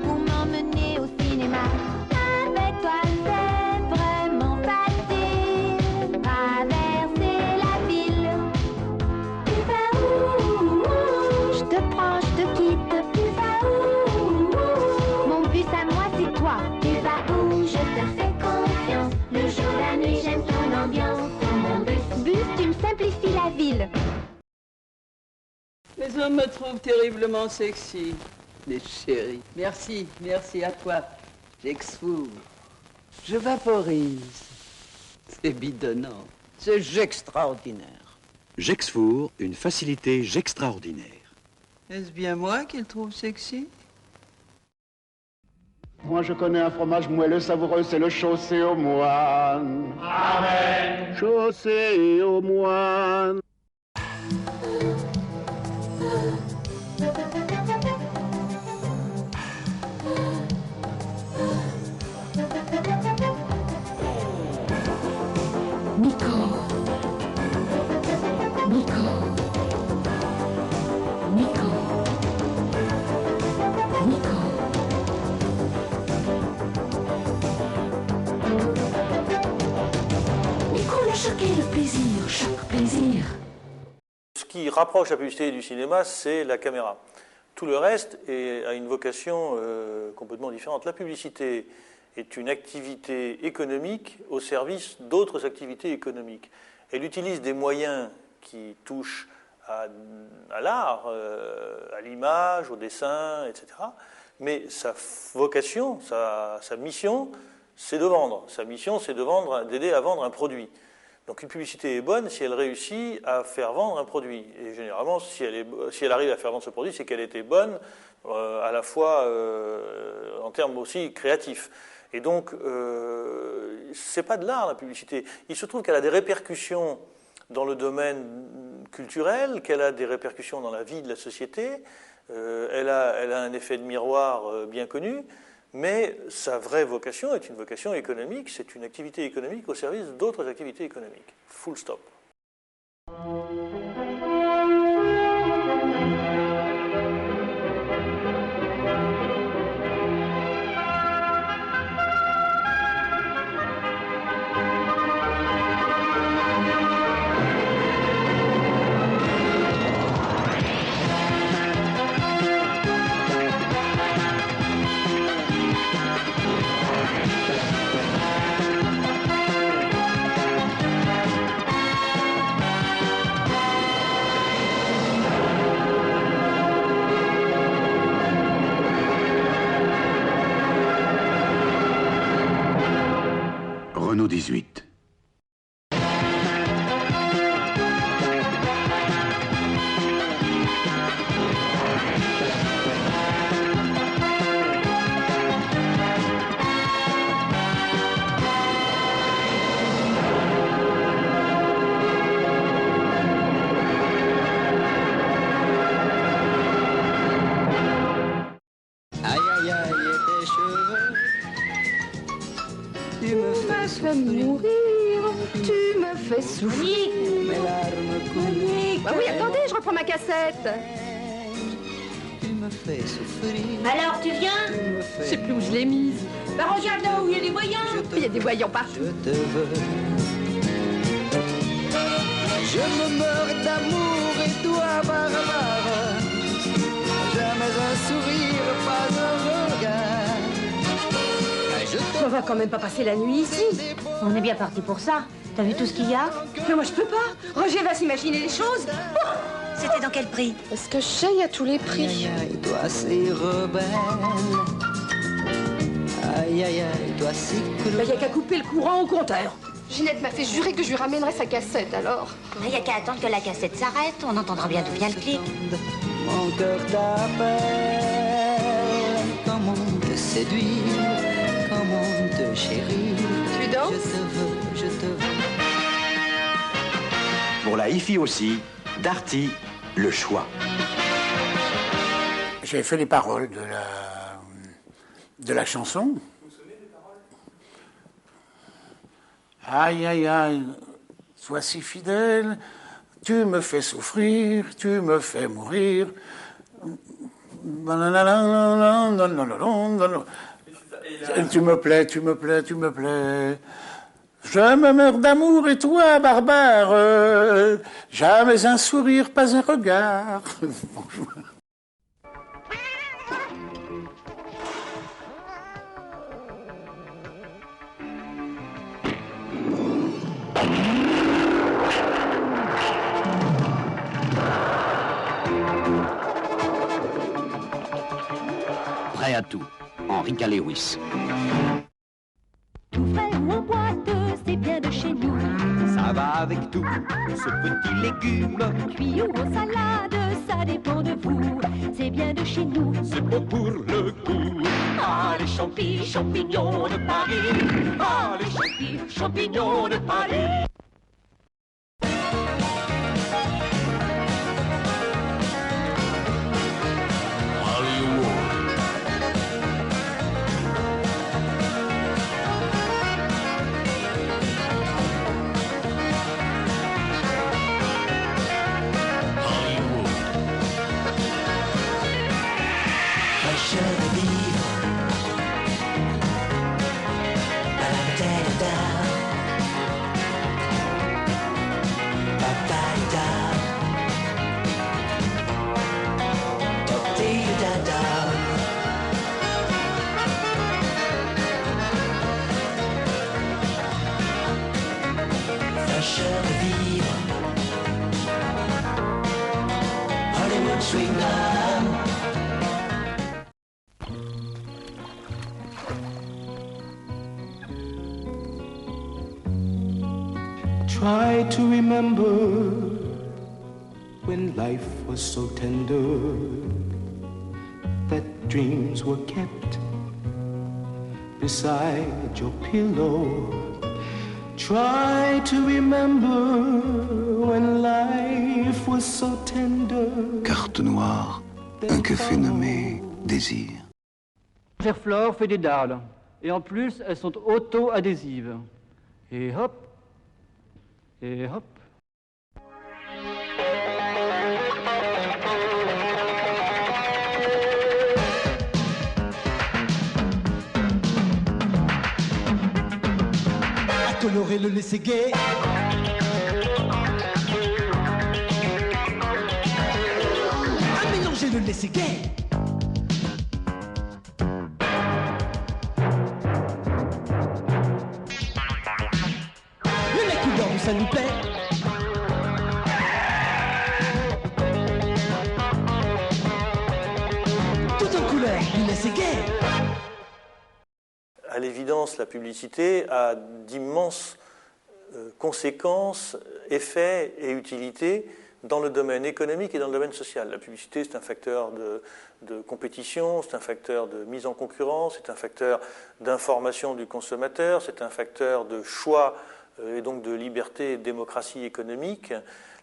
pour m'emmener au cinéma. Avec toi c'est vraiment facile. Traverser la ville. Tu vas où? Je te prends, je te quitte. Tu vas où? Mon bus à moi c'est toi. Tu vas où? Je te fais confiance. Le jour, la nuit, j'aime ton ambiance. Mon bus, tu me simplifies la ville. Les hommes me trouvent terriblement sexy. Les chéris. Merci, merci à toi. J'exfoure. Je vaporise. C'est bidonnant. C'est extraordinaire. J'exfour, une facilité extraordinaire. Est-ce bien moi qu'il trouve sexy? Moi je connais un fromage moelleux savoureux, c'est le chaussé aux moines. Amen. Chaussé aux moines. Ce qui rapproche la publicité du cinéma, c'est la caméra. Tout le reste a une vocation complètement différente. La publicité est une activité économique au service d'autres activités économiques. Elle utilise des moyens qui touchent à l'art, à l'image, au dessin, etc. Mais sa vocation, sa mission, c'est de vendre. Sa mission, c'est d'aider à vendre un produit. Donc une publicité est bonne si elle réussit à faire vendre un produit. Et généralement, si elle arrive à faire vendre ce produit, c'est qu'elle était bonne à la fois en termes aussi créatifs. Et donc, c'est pas de l'art, la publicité. Il se trouve qu'elle a des répercussions dans le domaine culturel, qu'elle a des répercussions dans la vie de la société. Elle a un effet de miroir bien connu. Mais sa vraie vocation est une vocation économique, c'est une activité économique au service d'autres activités économiques. Full stop. Renault 18. Aïe aïe aïe, tes cheveux Tu me fais mourir, tu me fais souffrir. Mes larmes coulent. Bah oui, attendez, je reprends ma cassette. Tu me fais souffrir. Alors, tu viens? Je sais plus où je l'ai mise. Bah regarde là où il y a des voyants. Il y a des voyants partout. Je te veux. Je me meurs d'amour et toi, Barbara. Jamais un sourire, pas un regard. On va quand même pas passer la nuit ici. On est bien parti pour ça. T'as vu tout ce qu'il y a? Mais moi je peux pas. Roger va s'imaginer les choses. C'était dans quel prix? Est-ce que je sais à tous les prix? Aïe aïe, toi c'est rebelle. Aïe aïe aïe, toi c'est cruel. Bah y a qu'à couper le courant au compteur. Ginette m'a fait jurer que je lui ramènerais sa cassette alors. Il n'y a qu'à attendre que la cassette s'arrête. On entendra bien d'où vient le clip. Mon cœur t'appelle. Comment te séduire? Comment te chérir? Tu danses? Je te veux, je te veux. Pour la hi-fi aussi, Darty, le choix. J'ai fait les paroles de la chanson. Aïe, aïe, aïe, sois si fidèle, tu me fais souffrir, tu me fais mourir. Tu me plais, tu me plais, tu me plais. Je me meurs d'amour et toi, barbare, jamais un sourire, pas un regard. Prêt à tout, Enrica Lewis. Tout frais ou en boîte, c'est bien de chez nous. Ça va avec tout, ce petit légume. Cuit ou en salade, ça dépend de vous. C'est bien de chez nous. C'est bon pour le goût. Ah, les champignons de Paris. Ah, les champignons de Paris. Try to remember when life was so tender that dreams were kept beside your pillow. Try to remember when life was so tender. Carte noire, un café nommé Désir. Gerflor fait des dalles, et en plus elles sont auto-adhésives. Et hop, et hop. À colorer le laisser gai. À mélanger le laisser gai. Ça nous plaît. Tout en couleur, il laisse gai. À l'évidence, la publicité a d'immenses conséquences, effets et utilités dans le domaine économique et dans le domaine social. La publicité, c'est un facteur de compétition, c'est un facteur de mise en concurrence, c'est un facteur d'information du consommateur, c'est un facteur de choix et donc de liberté et de démocratie économique.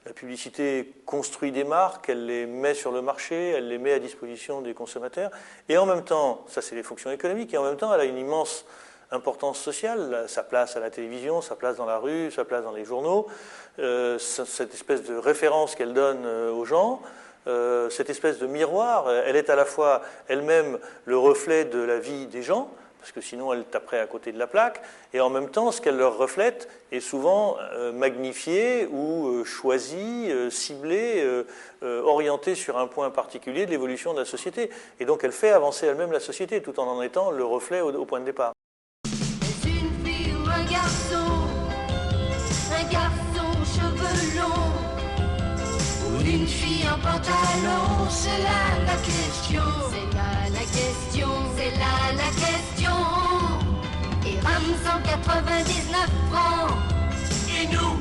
La publicité construit des marques, elle les met sur le marché, elle les met à disposition des consommateurs, et en même temps, ça c'est les fonctions économiques, et en même temps elle a une immense importance sociale, sa place à la télévision, sa place dans la rue, sa place dans les journaux, cette espèce de référence qu'elle donne aux gens, cette espèce de miroir. Elle est à la fois elle-même le reflet de la vie des gens, parce que sinon elle taperait à côté de la plaque, et en même temps, ce qu'elle leur reflète est souvent magnifié ou choisi, ciblé, orienté sur un point particulier de l'évolution de la société. Et donc elle fait avancer elle-même la société, tout en étant le reflet au point de départ. Est-ce une fille ou un garçon cheveux longs, ou une fille en pantalon? C'est là la question, c'est là la question, c'est là la question. Et rame 199 francs, et nous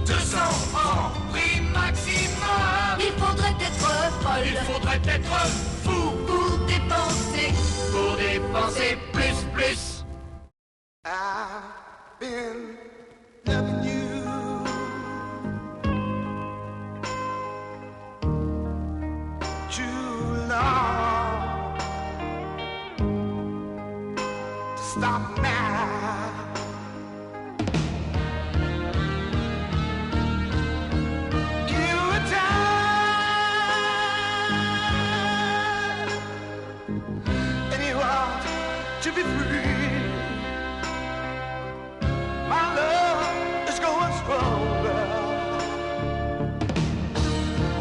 200 francs, prix maximum. Il faudrait être folle, il faudrait être fou pour dépenser plus. I've been loving you too long to stop now. You were tired and you want to be free. My love is going stronger.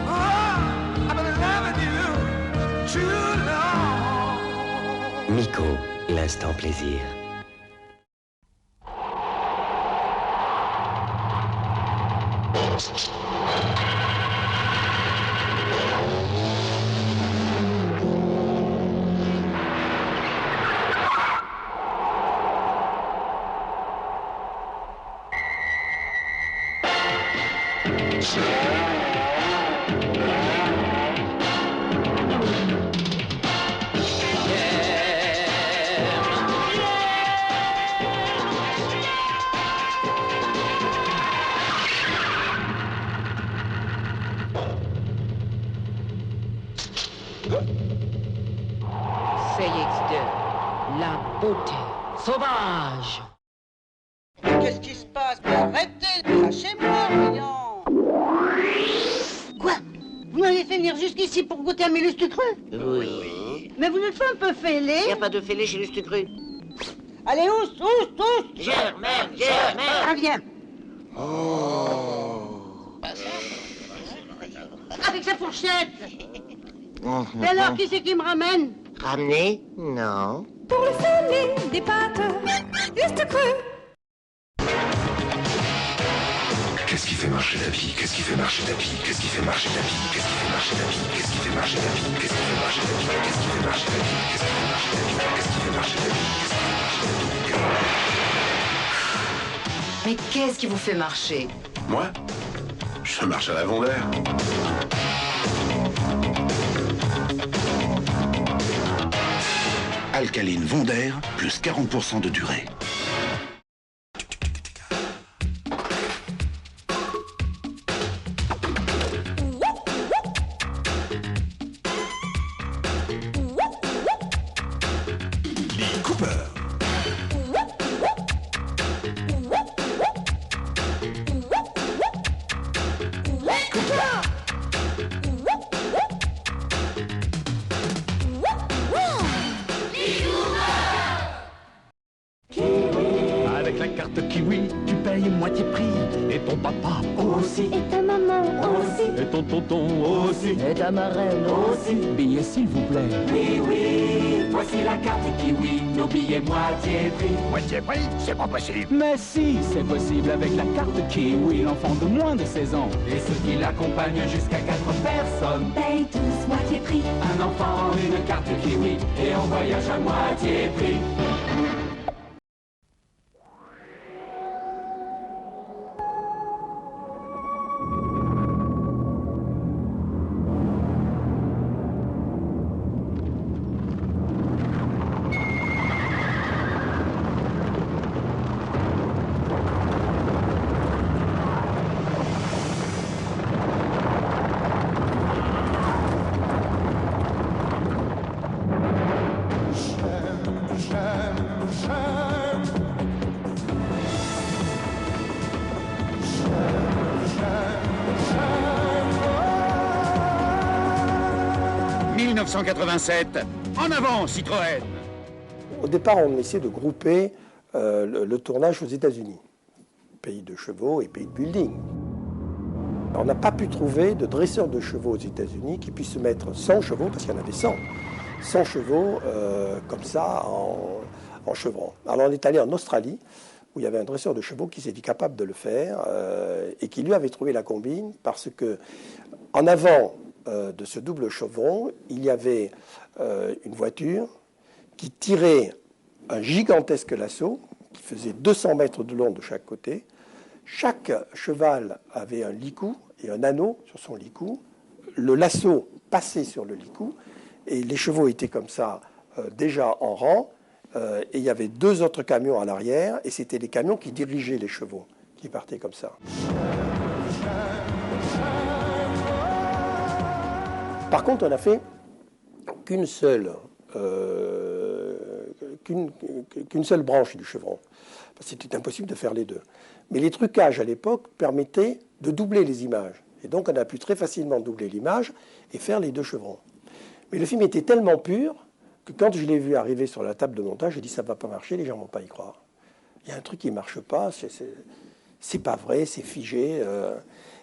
Oh, I've been loving you too long. Miko, l'instant plaisir. La beauté sauvage. Qu'est-ce qui se passe? Mais arrêtez, lâchez-moi, voyons. Quoi? Vous m'avez fait venir jusqu'ici pour goûter à mes lustres crus? Oui. Mais vous n'êtes pas un peu fêlé? Il n'y a pas de fêlé chez lustres crus. Allez, oust. Germaine. Ah, viens. Avec sa fourchette. Et alors, qui c'est qui me ramène? Ramener? Non. Pour le fêlé des pâtes, lustres crus. Qu'est-ce qui fait marcher ta vie? Qu'est-ce qui fait marcher ta vie? Qu'est-ce qui fait marcher ta vie? Qu'est-ce qui fait marcher ta vie? Qu'est-ce qui fait marcher ta vie? Qu'est-ce qui fait marcher ta vie? Qu'est-ce qui fait marcher ta vie? Qu'est-ce qui fait marcher ta vie? Qu'est-ce qui fait marcher ta vie? Qu'est-ce qui fait marcher ta vie? Mais qu'est-ce qui vous fait marcher? Moi, je marche à l'avant d'air. Alcaline Vondair, plus 40% de durée. Lee Cooper. Avec la carte Kiwi, tu payes moitié prix. Et ton papa aussi. Et ta maman aussi. Et ton tonton aussi. Et ta marraine aussi. Billets s'il vous plaît. Oui, voici la carte Kiwi, nos billets moitié prix. Moitié prix, c'est pas possible. Mais si, c'est possible avec la carte Kiwi. L'enfant de moins de 16 ans Et ceux qui l'accompagnent jusqu'à 4 personnes Paye tous moitié prix. Un enfant, une carte Kiwi, et on voyage à moitié prix. 1987. En avant, Citroën. Au départ, on essayait de grouper le tournage aux États-Unis, pays de chevaux et pays de building. On n'a pas pu trouver de dresseur de chevaux aux États-Unis qui puisse se mettre 100 chevaux, parce qu'il y en avait 100 chevaux comme ça en chevron. Alors on est allé en Australie, où il y avait un dresseur de chevaux qui s'est dit capable de le faire et qui lui avait trouvé la combine parce que en avant de ce double chevron, il y avait une voiture qui tirait un gigantesque lasso qui faisait 200 mètres de long de chaque côté. Chaque cheval avait un licou et un anneau sur son licou. Le lasso passait sur le licou et les chevaux étaient comme ça déjà en rang. Et il y avait 2 autres camions à l'arrière et c'était les camions qui dirigeaient les chevaux qui partaient comme ça. Par contre, on n'a fait qu'une seule branche du chevron. C'était impossible de faire les deux. Mais les trucages à l'époque permettaient de doubler les images. Et donc on a pu très facilement doubler l'image et faire les 2 chevrons. Mais le film était tellement pur que quand je l'ai vu arriver sur la table de montage, j'ai dit ça ne va pas marcher, les gens ne vont pas y croire. Il y a un truc qui ne marche pas, c'est pas vrai, c'est figé.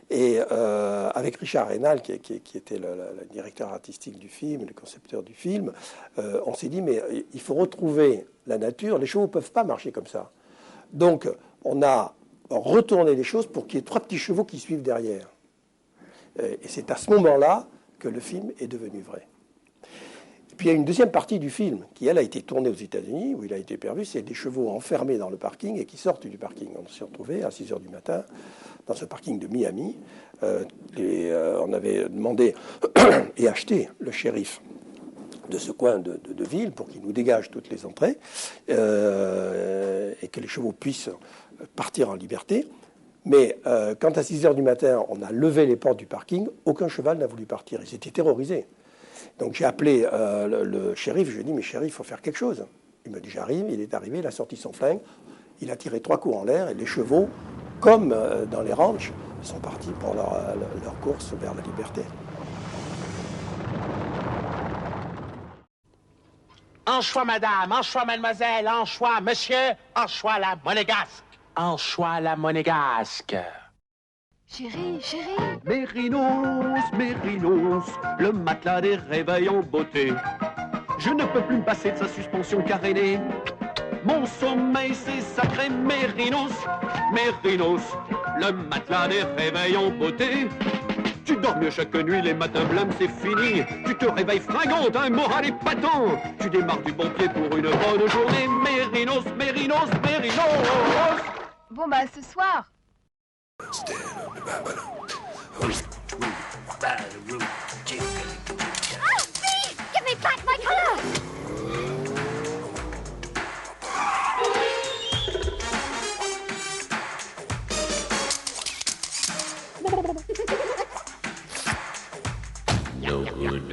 Et avec Richard Reynal, qui était le directeur artistique du film, le concepteur du film, on s'est dit mais il faut retrouver la nature, les chevaux ne peuvent pas marcher comme ça. Donc on a retourné les choses pour qu'il y ait 3 petits chevaux qui suivent derrière. Et c'est à ce moment-là que le film est devenu vrai. Puis il y a une deuxième partie du film qui, elle, a été tournée aux États-Unis, où il a été perdu. C'est des chevaux enfermés dans le parking et qui sortent du parking. On s'est retrouvés à 6 h du matin dans ce parking de Miami. On avait demandé et acheté le shérif de ce coin de ville pour qu'il nous dégage toutes les entrées et que les chevaux puissent partir en liberté. Mais quand à 6 h du matin, on a levé les portes du parking, aucun cheval n'a voulu partir. Ils étaient terrorisés. Donc j'ai appelé le shérif, je lui ai dit, mais shérif, il faut faire quelque chose. Il me dit, j'arrive, il est arrivé, il a sorti son flingue, il a tiré 3 coups en l'air, et les chevaux, comme dans les ranchs, sont partis pour leur course vers la liberté. Anchois, madame, anchois, mademoiselle, anchois, monsieur, anchois la monégasque. Anchois la monégasque. Chérie, chérie. Mérinos, Mérinos, le matelas des réveils en beauté. Je ne peux plus me passer de sa suspension carénée. Mon sommeil, c'est sacré Mérinos, Mérinos, le matelas des réveils en beauté. Tu dors mieux chaque nuit, les matins blêmes, c'est fini. Tu te réveilles fringante, un moral épatant. Tu démarres du bon pied pour une bonne journée. Mérinos, Mérinos, Mérinos. Bon bah ce soir. Oh, please, give me back my color! No good.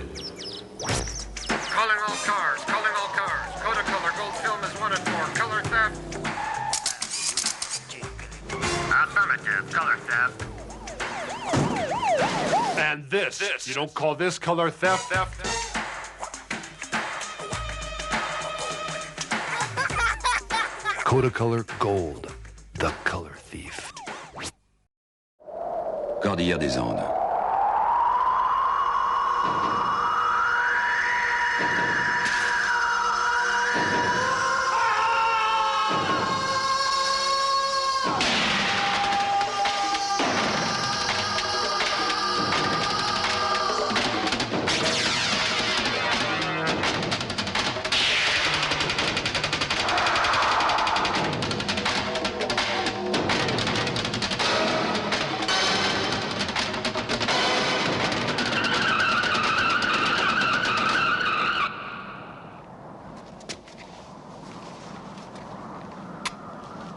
Calling all cars, calling all cars. Kodacolor Gold Film is 1 and 4. Color theft. Affirmative, color theft. And this. You don't call this color theft? Kodacolor Gold, the color thief. Cordillère des Andes.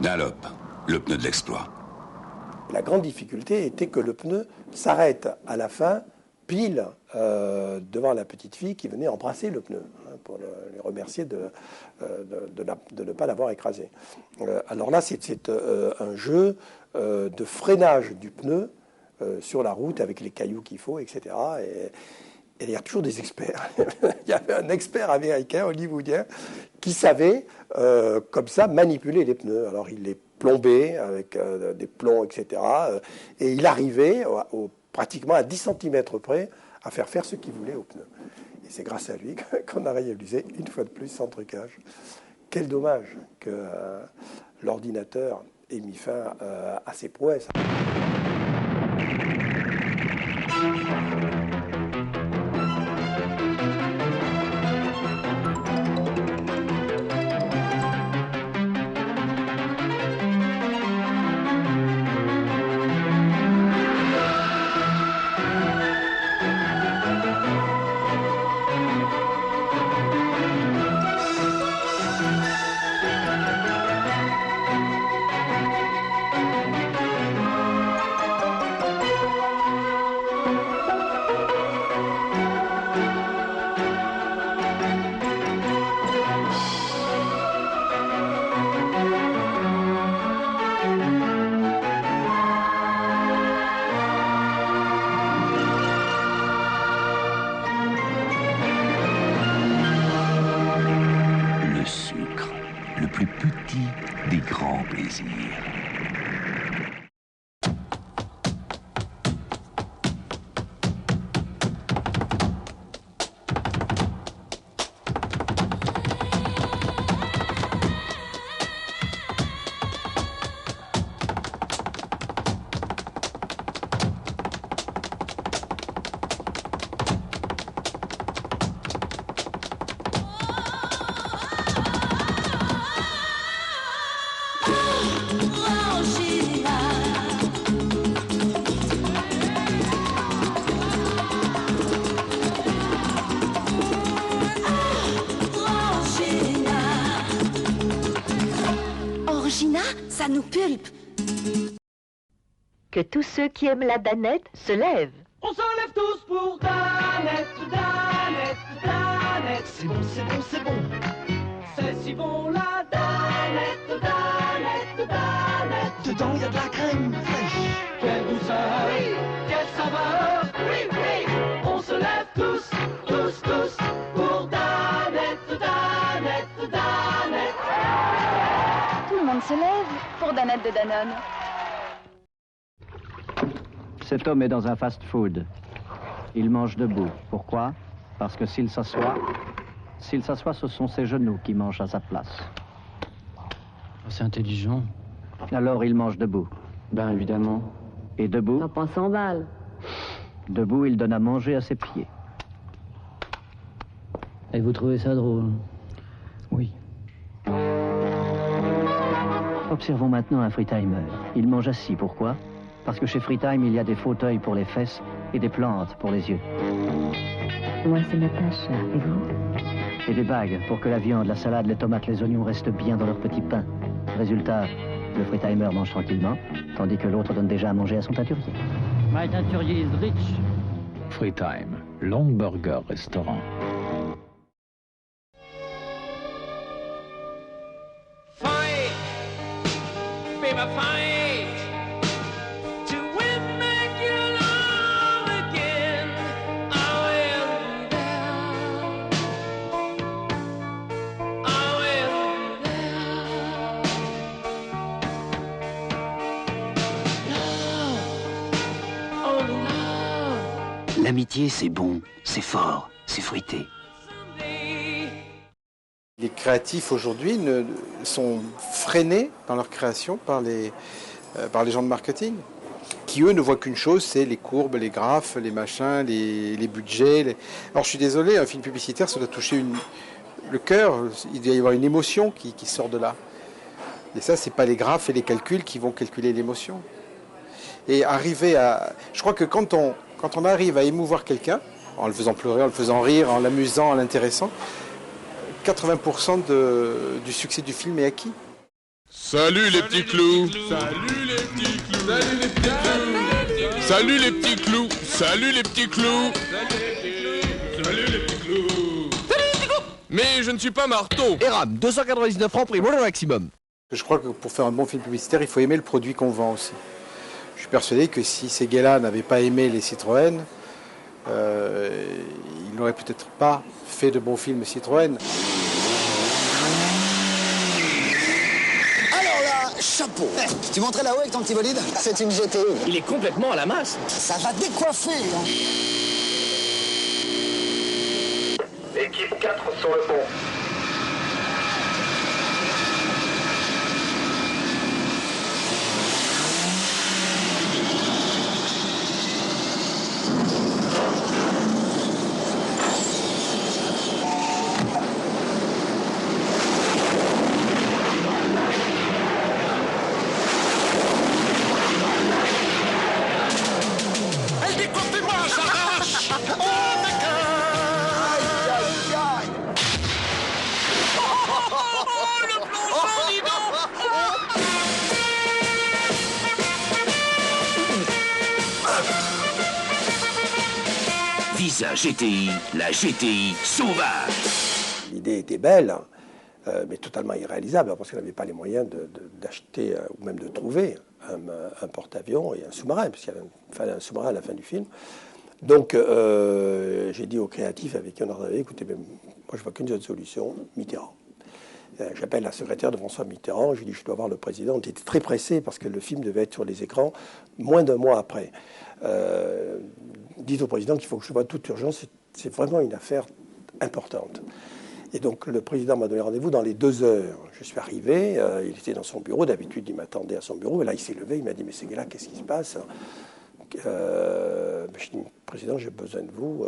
Dunlop, le pneu de l'exploit. La grande difficulté était que le pneu s'arrête à la fin, pile devant la petite fille qui venait embrasser le pneu, pour les remercier de ne pas l'avoir écrasé. Alors là, c'est un jeu de freinage du pneu sur la route avec les cailloux qu'il faut, etc. Et il y a toujours des experts. Il y avait un expert américain, hollywoodien, qui savait, comme ça, manipuler les pneus. Alors, il les plombait avec des plombs, etc. Et il arrivait, pratiquement à 10 cm près, à faire ce qu'il voulait aux pneus. Et c'est grâce à lui qu'on a réalisé, une fois de plus, sans trucage. Quel dommage que l'ordinateur ait mis fin à ses prouesses. Ça nous pulpe. Que tous ceux qui aiment la danette se lèvent. On se lève tous pour Danette, Danette, Danette. C'est bon, c'est bon, c'est bon. C'est si bon la Danette, Danette, Danette. Dedans il y a de la crème fraîche. Quelle douceur, oui. Quelle saveur, oui, oui. On se lève tous, tous, tous pour Danette, Danette, Danette. Tout le monde se lève pour Danette de Danone. Cet homme est dans un fast-food. Il mange debout. Pourquoi? Parce que s'il s'assoit, ce sont ses genoux qui mangent à sa place. C'est intelligent. Alors il mange debout. Ben évidemment. Et debout? T'en prends 100 balles. Debout, il donne à manger à ses pieds. Et vous trouvez ça drôle? Oui. Observons maintenant un Freetimer. Il mange assis. Pourquoi? Parce que chez Freetime, il y a des fauteuils pour les fesses et des plantes pour les yeux. Moi, c'est Natacha. Et vous? Et des bagues pour que la viande, la salade, les tomates, les oignons restent bien dans leur petit pain. Résultat, le Freetimer mange tranquillement, tandis que l'autre donne déjà à manger à son teinturier. My teinturier is rich. Freetime, Long Burger Restaurant. Fight, baby, fight. L'amitié, c'est bon, c'est fort, c'est fruité. Les créatifs aujourd'hui sont freinés dans leur création par les gens de marketing, qui eux ne voient qu'une chose, c'est les courbes, les graphes, les machins, les budgets. Alors je suis désolé, un film publicitaire, ça doit toucher le cœur, il doit y avoir une émotion qui sort de là. Et ça, c'est pas les graphes et les calculs qui vont calculer l'émotion. Et arriver à... Je crois que quand on arrive à émouvoir quelqu'un, en le faisant pleurer, en le faisant rire, en l'amusant, en l'intéressant, 80% du succès du film est acquis. Salut les petits clous. Salut les petits clous. Salut les petits clous. Salut les petits clous. Salut les petits clous. Salut les petits clous. Mais je ne suis pas marteau. Eram, 299 francs prix, le maximum. Je crois que pour faire un bon film publicitaire, il faut aimer le produit qu'on vend aussi. Je suis persuadé que si ces gars-là n'avaient pas aimé les Citroën, n'aurait peut-être pas fait de bons films Citroën. Alors là, chapeau. Tu montrais là-haut avec ton petit bolide? C'est une GTI. Il est complètement à la masse. Ça va décoiffer, hein. Équipe 4 sur le pont. Elle décoiffe et moi, j'arrache. Oh, Visa GTI, la GTI sauvage. L'idée était belle, mais totalement irréalisable, parce qu'on n'avait pas les moyens d'acheter ou même de trouver un porte-avions et un sous-marin, puisqu'il fallait un sous-marin à la fin du film. Donc j'ai dit aux créatifs avec qui on a travaillé, écoutez, moi je vois qu'une seule solution, Mitterrand. J'appelle la secrétaire de François Mitterrand, je lui dis je dois voir le président. On était très pressés parce que le film devait être sur les écrans moins d'un mois après. Dites au président qu'il faut que je vois toute urgence, c'est vraiment une affaire importante. Et donc le président m'a donné rendez-vous dans les 2 heures. Je suis arrivé, il était dans son bureau, d'habitude il m'attendait à son bureau, et là il s'est levé, il m'a dit mais c'est là, qu'est-ce qui se passe? Je dis président, j'ai besoin de vous.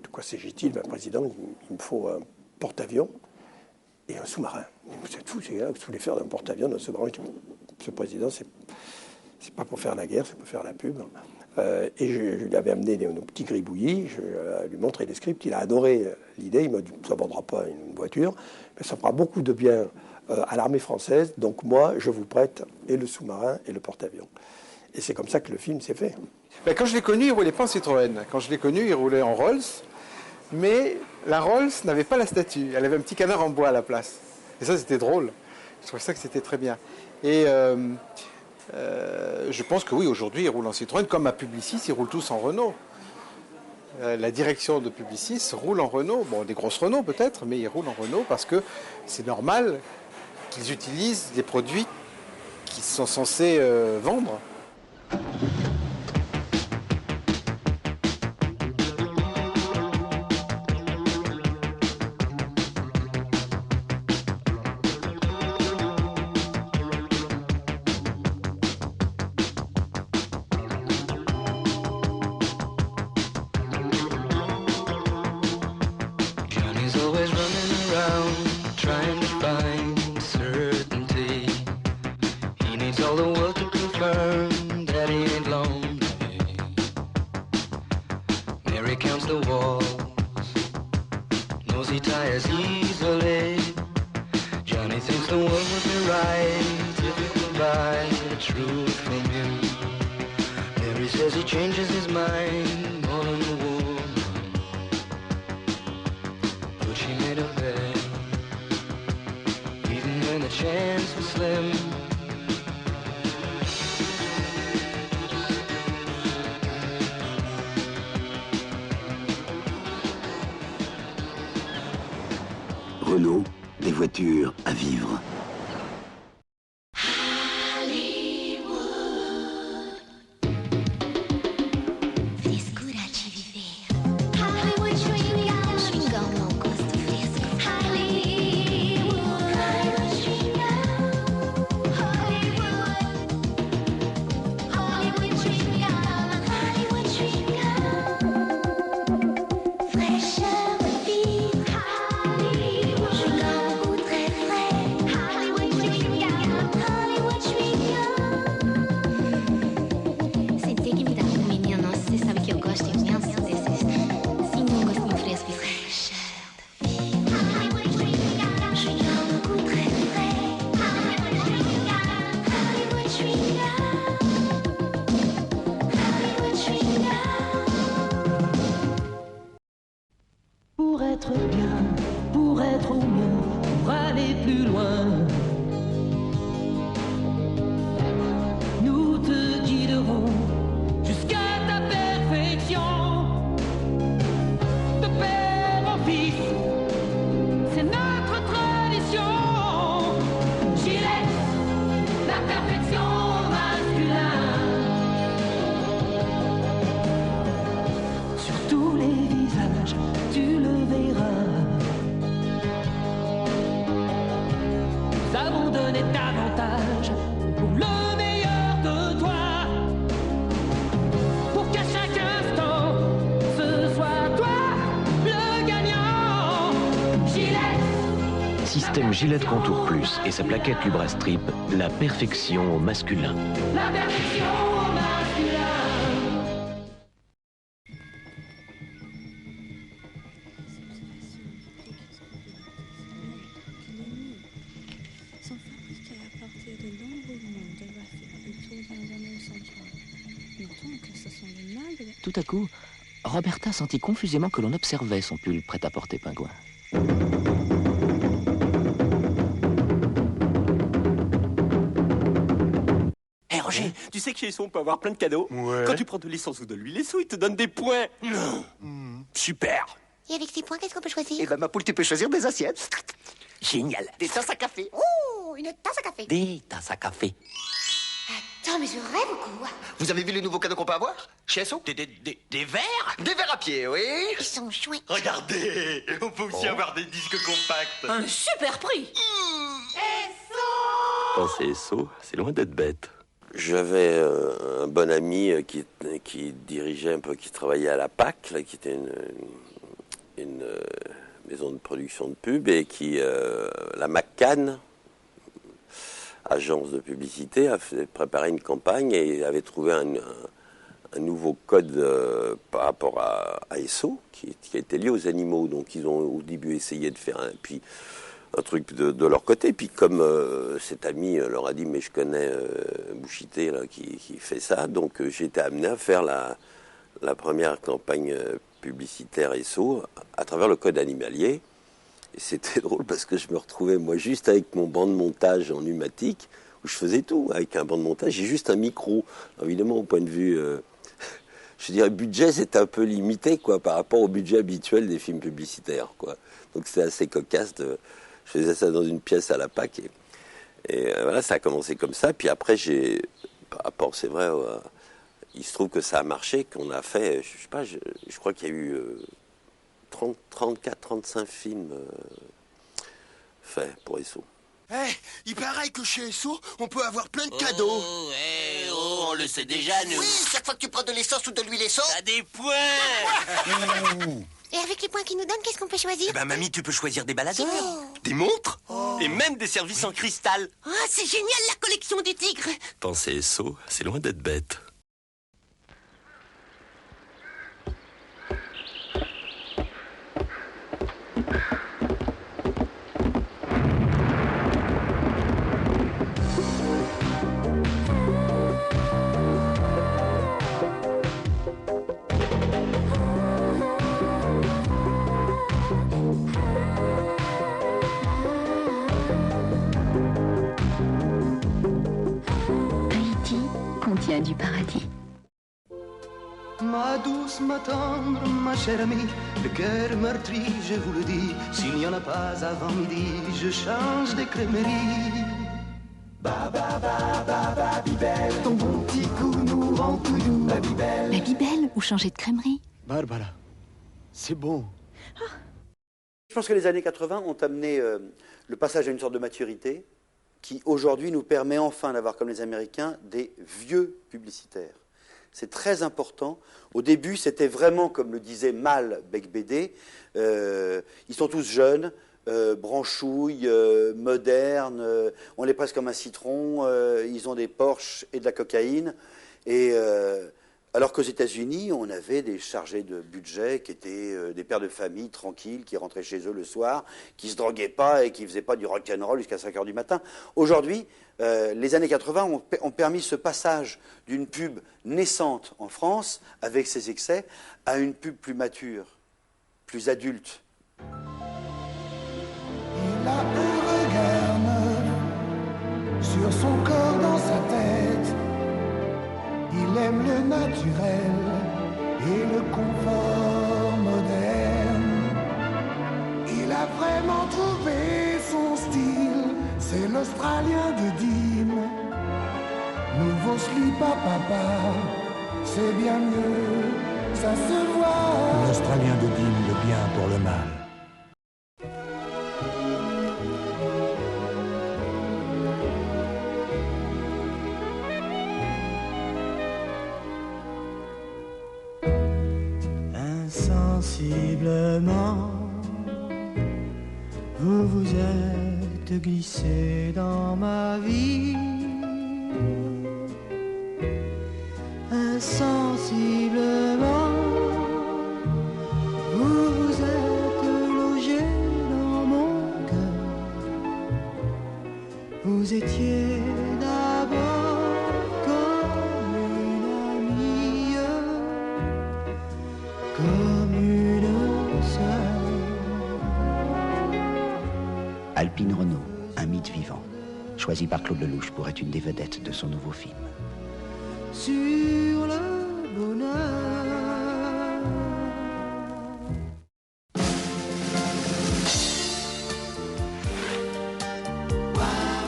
De quoi s'agit-il? Président, il me faut un porte-avions et un sous-marin. Vous êtes fou, c'est là que vous voulez faire d'un porte-avions, d'un sous-marin. Je dis, ce président, c'est pas pour faire la guerre, c'est pour faire la pub. Et je lui avais amené nos petits gribouillis, je lui montrais les scripts, il a adoré l'idée, il m'a dit, ça ne vendra pas une voiture, mais ça fera beaucoup de bien à l'armée française, donc moi, je vous prête et le sous-marin et le porte-avions. Et c'est comme ça que le film s'est fait. Quand je l'ai connu, il ne roulait pas en Citroën. Quand je l'ai connu, il roulait en Rolls, mais la Rolls n'avait pas la statue, elle avait un petit canard en bois à la place. Et ça, c'était drôle. Je trouvais ça que c'était très bien. Et je pense que oui, aujourd'hui, ils roulent en Citroën, comme à Publicis, ils roulent tous en Renault. La direction de Publicis roule en Renault, bon, des grosses Renault peut-être, mais ils roulent en Renault parce que c'est normal qu'ils utilisent des produits qu'ils sont censés vendre. Renault, des voitures à vivre. Pour être bien, pour être au mieux, pour aller plus loin, nous te guiderons jusqu'à ta perfection. donner davantage pour le meilleur de toi. Pour qu'à chaque instant, ce soit toi le gagnant. Gillette. Système Gillette Contour Plus et sa plaquette Lubrastrip, la perfection au masculin. La perfection au masculin. Tout à coup, Roberta sentit confusément que l'on observait son pull prêt-à-porter pingouin. Hé Roger, tu sais que chez Esso on peut avoir plein de cadeaux. Ouais. Quand tu prends de l'essence ou de l'huile Esso, ils te donnent des points. Super. Et avec ces points, qu'est-ce qu'on peut choisir? Eh ben, ma poule, tu peux choisir des assiettes. Génial. Des tasses à café. Oh, une tasse à café. Des tasses à café. Attends, mais je rêve ou quoi? Vous avez vu les nouveaux cadeaux qu'on peut avoir chez Esso? Des verres? Des verres à pied, oui. Ils sont chouettes. Regardez, on peut aussi avoir des disques compacts. Un super prix. Penser Esso, c'est loin d'être bête. J'avais un bon ami qui dirigeait un peu, qui travaillait à la PAC, là, qui était une maison de production de pub, et qui, la McCann, agence de publicité, a préparé une campagne et avait trouvé un nouveau code par rapport à Esso, qui était lié aux animaux. Donc ils ont au début essayé de faire un truc de leur côté. Puis comme cet ami leur a dit, mais je connais Bouchité là, qui fait ça, donc j'ai été amené à faire la première campagne publicitaire Esso à travers le code animalier. Et c'était drôle parce que je me retrouvais moi juste avec mon banc de montage en pneumatique, où je faisais tout avec un banc de montage. J'ai juste un micro. Alors, évidemment, au point de vue, je dirais, budget, c'était un peu limité quoi, par rapport au budget habituel des films publicitaires. Quoi. Donc c'était assez cocasse. Je faisais ça dans une pièce à la PAC. Et voilà, ça a commencé comme ça. Puis après, par rapport, c'est vrai, il se trouve que ça a marché, qu'on a fait, je sais pas, je crois qu'il y a eu 34-35 films faits pour Esso. Il paraît que chez Esso, on peut avoir plein de cadeaux. On le sait déjà, nous. Oui, chaque fois que tu prends de l'essence ou de l'huile Esso... T'as des points. Et avec les points qu'ils nous donnent, qu'est-ce qu'on peut choisir? Eh ben, mamie, tu peux choisir des baladeurs, Oh. des montres, et même des services en cristal. Ah, c'est génial, la collection du tigre. Penser Esso, c'est loin d'être bête. Contient du paradis. Ma douce, ma tendre, ma chère amie, le cœur meurtri, je vous le dis, s'il n'y en a pas avant midi, je change de crèmerie. Babybel, ton bon petit cou nous rend tout doux. Babybel. Babybel ou changer de crèmerie? Barbara, c'est bon. Je pense que les années 80 ont amené le passage à une sorte de maturité qui aujourd'hui nous permet enfin d'avoir, comme les Américains, des vieux publicitaires. C'est très important. Au début, c'était vraiment, comme le disait Mal Becbédé, ils sont tous jeunes, branchouilles, modernes, on les presse comme un citron, ils ont des Porsche et de la cocaïne. Et alors qu'aux États-Unis, on avait des chargés de budget qui étaient des pères de famille tranquilles, qui rentraient chez eux le soir, qui ne se droguaient pas et qui ne faisaient pas du rock'n'roll jusqu'à 5 heures du matin. Aujourd'hui, les années 80 ont permis ce passage d'une pub naissante en France, avec ses excès, à une pub plus mature, plus adulte. Il a un regard neuf sur son corps, dans sa tête. Il aime le naturel et le confort moderne. Il a vraiment trouvé son style, c'est l'Australien de Dim. Nouveau slip à papa, c'est bien mieux, ça se voit. L'Australien de Dim, le bien pour le mal. Insensiblement, vous vous êtes glissé dans ma vie. Insensiblement, vous vous êtes logé dans mon cœur. Vous étiez d'abord comme une amie, comme une sœur. Alpine Renault, un mythe vivant, choisi par Claude Lelouch pour être une des vedettes de son nouveau film. Sur le bonheur.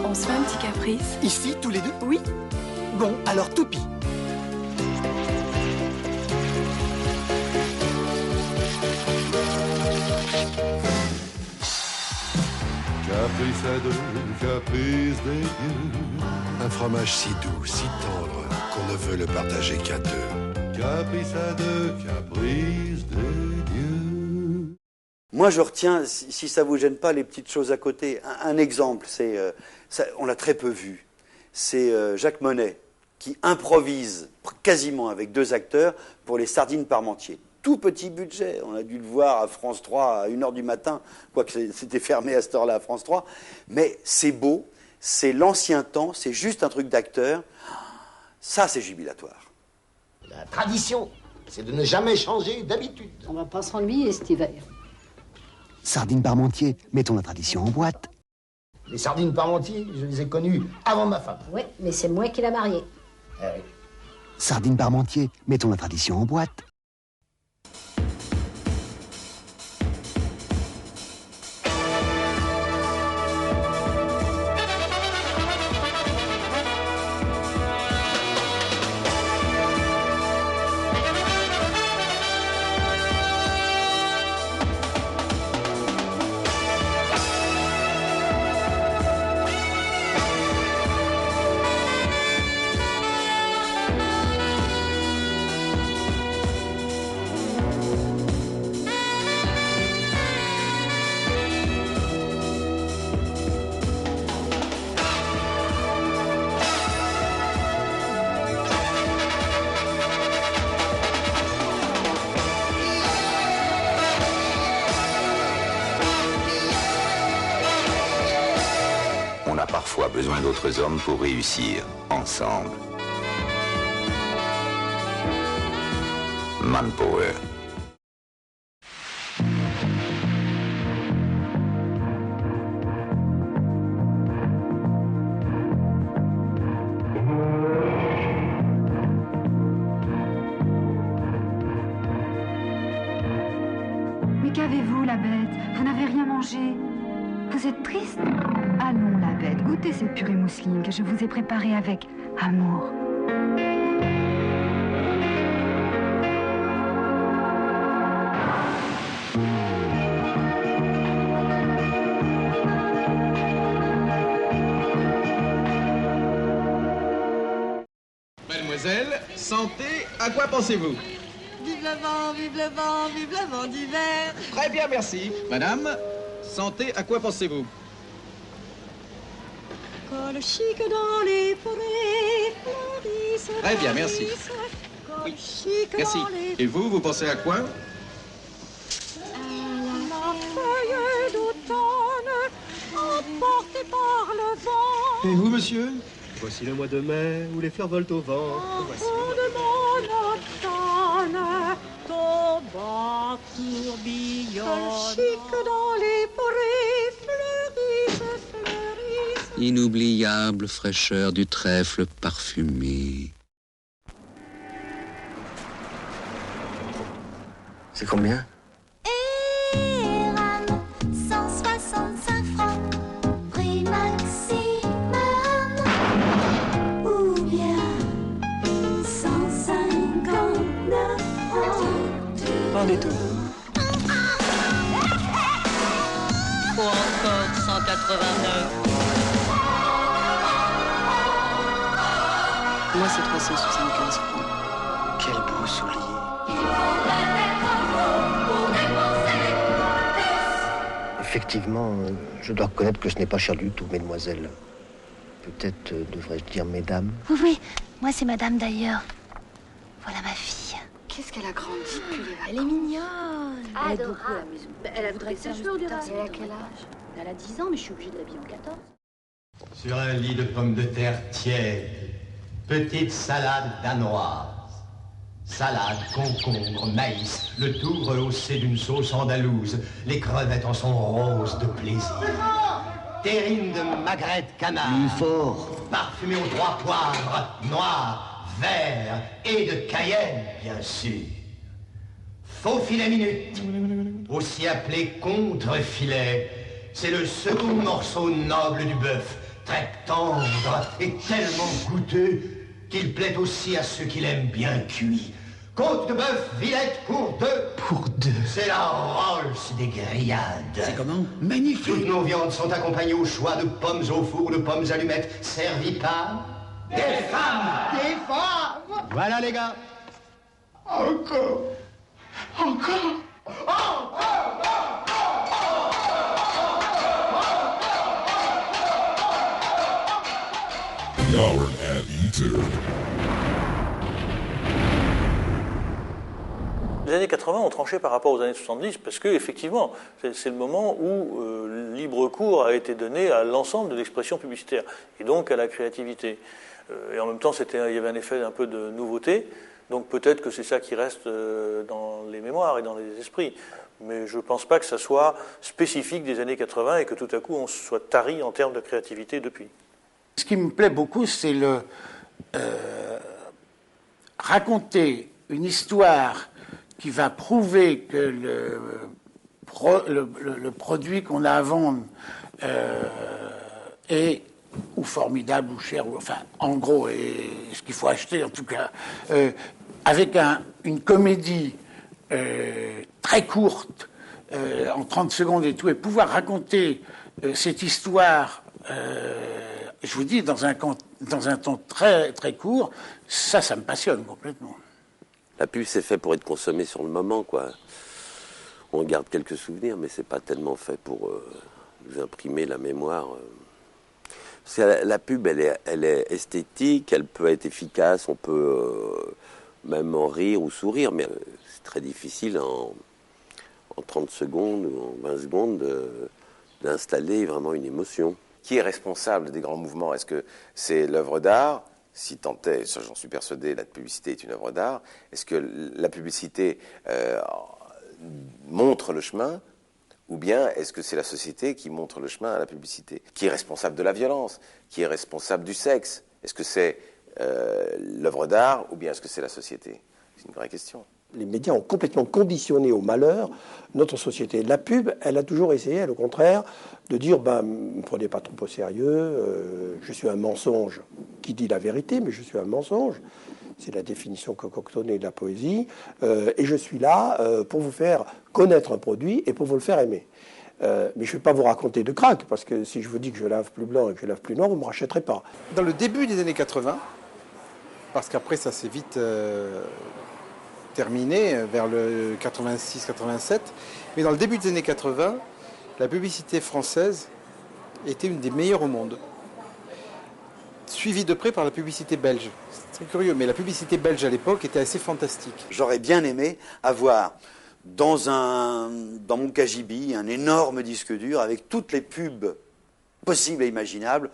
On se fait un petit caprice. Ici, tous les deux? Oui. Bon, alors toupie. Caprice à deux, caprice des dieux. Un fromage si doux, si tendre, qu'on ne veut le partager qu'à deux. Caprice à deux, caprice des dieux. Moi, je retiens, si ça vous gêne pas, les petites choses à côté. Un exemple, on l'a très peu vu. C'est Jacques Monet qui improvise quasiment avec 2 acteurs pour les Sardines Parmentier. Tout petit budget, on a dû le voir à France 3 à 1h du matin, quoique c'était fermé à cette heure-là à France 3. Mais c'est beau, c'est l'ancien temps, c'est juste un truc d'acteur. Ça, c'est jubilatoire. La tradition, c'est de ne jamais changer d'habitude. On va pas s'ennuyer cet hiver. Sardines Parmentier, mettons la tradition en boîte. Les sardines Parmentier, je les ai connues avant ma femme. Oui, mais c'est moi qui l'a marié. Ah oui. Sardines Parmentier, mettons la tradition en boîte. Parfois besoin d'autres hommes pour réussir ensemble. Manpower. Mais qu'avez-vous, la bête? Vous n'avez rien mangé? Vous êtes triste? Allons, la bête, goûtez cette purée mousseline que je vous ai préparée avec amour. Mademoiselle, santé, à quoi pensez-vous? Vive le vent, vive le vent, vive le vent d'hiver. Très bien, merci. Madame, santé, à quoi pensez-vous? Col chic dans les forêts fleurissent. Très bien, merci. Col chic Merci. dans les... Et vous, vous pensez à quoi? La feuille d'automne emportée par le vent. Et vous, monsieur? Voici le mois de mai où les fleurs volent au vent. Voici de mon automne, ton bas tourbillon. Col chic dans les forêts fleurissent, fleurissent. Inoubliable fraîcheur du trèfle parfumé. C'est combien? Eram, 165 francs, prix maximum. Ou bien 159 francs. Pas du tout. Ou encore 189. Moi, c'est 375 francs. Quel beau soulier. Pour Effectivement, je dois reconnaître que ce n'est pas cher du tout, mesdemoiselles. Peut-être devrais-je dire mesdames. Oui, moi c'est madame d'ailleurs. Voilà ma fille. Qu'est-ce qu'elle a grandi depuis les vacances. Elle est mignonne. Elle aide beaucoup à la maison. Elle voudrait que ça plus tard. Elle a quel âge? Elle a 10 ans, mais je suis obligée de l'habiller en 14. Sur un lit de pommes de terre tièdes, petite salade danoise. Salade, concombre, maïs, le tout rehaussé d'une sauce andalouse. Les crevettes en sont roses de plaisir. Terrine de magret de canard. Fort. Parfumé aux 3 poivres, noir, vert et de cayenne, bien sûr. Faux filet minute, aussi appelé contre-filet. C'est le second morceau noble du bœuf, très tendre et tellement goûteux qu'il plaît aussi à ceux qui l'aiment bien cuit. Côte de bœuf, Villette pour 2. Pour 2. C'est la Rolls des grillades. C'est comment? Magnifique. Toutes nos viandes sont accompagnées au choix de pommes au four, de pommes allumettes, servies par... Des femmes. Des femmes. Voilà les gars. Encore. Howard and Eater. Les années 80 ont tranché par rapport aux années 70 parce que effectivement, c'est le moment où libre cours a été donné à l'ensemble de l'expression publicitaire et donc à la créativité. Et en même temps, il y avait un effet un peu de nouveauté, donc peut-être que c'est ça qui reste dans les mémoires et dans les esprits. Mais je ne pense pas que ça soit spécifique des années 80 et que tout à coup on se soit tari en termes de créativité depuis. Ce qui me plaît beaucoup, c'est raconter une histoire qui va prouver que le produit qu'on a à vendre est ou formidable ou cher, ou enfin, en gros, et ce qu'il faut acheter en tout cas, avec une comédie très courte, en 30 secondes et tout, et pouvoir raconter cette histoire, je vous dis, dans un temps très, très court, ça me passionne complètement. La pub, c'est fait pour être consommé sur le moment, quoi. On garde quelques souvenirs, mais c'est pas tellement fait pour nous imprimer la mémoire. Parce que la pub, elle est esthétique, elle peut être efficace, on peut même en rire ou sourire, mais c'est très difficile en 30 secondes ou en 20 secondes d'installer vraiment une émotion. Qui est responsable des grands mouvements? Est-ce que c'est l'œuvre d'art? Si tant est, ça j'en suis persuadé, la publicité est une œuvre d'art. Est-ce que la publicité montre le chemin? Ou bien est-ce que c'est la société qui montre le chemin à la publicité? Qui est responsable de la violence? Qui est responsable du sexe? Est-ce que c'est l'œuvre d'art ou bien est-ce que c'est la société? C'est une vraie question. Les médias ont complètement conditionné au malheur notre société. La pub, elle a toujours essayé, elle, au contraire, de dire ne me prenez pas trop au sérieux, je suis un mensonge qui dit la vérité, mais je suis un mensonge. C'est la définition concoctonnée de la poésie. Et je suis là pour vous faire connaître un produit et pour vous le faire aimer. Mais je ne vais pas vous raconter de crack, parce que si je vous dis que je lave plus blanc et que je lave plus noir, vous ne me rachèterez pas. Dans le début des années 80, parce qu'après ça s'est vite terminé, vers le 86-87, mais dans le début des années 80, la publicité française était une des meilleures au monde, suivie de près par la publicité belge. C'est très curieux, mais la publicité belge à l'époque était assez fantastique. J'aurais bien aimé avoir dans mon cagibi un énorme disque dur avec toutes les pubs possibles et imaginables.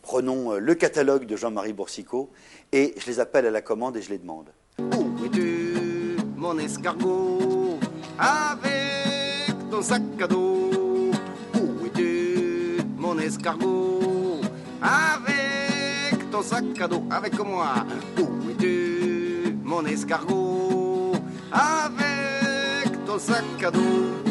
Prenons le catalogue de Jean-Marie Boursicot et je les appelle à la commande et je les demande. Où es-tu, mon escargot, avec ton sac à dos? Où es-tu, mon escargot, avec ton sac à dos? Avec moi. Où es-tu, mon escargot, avec ton sac à dos?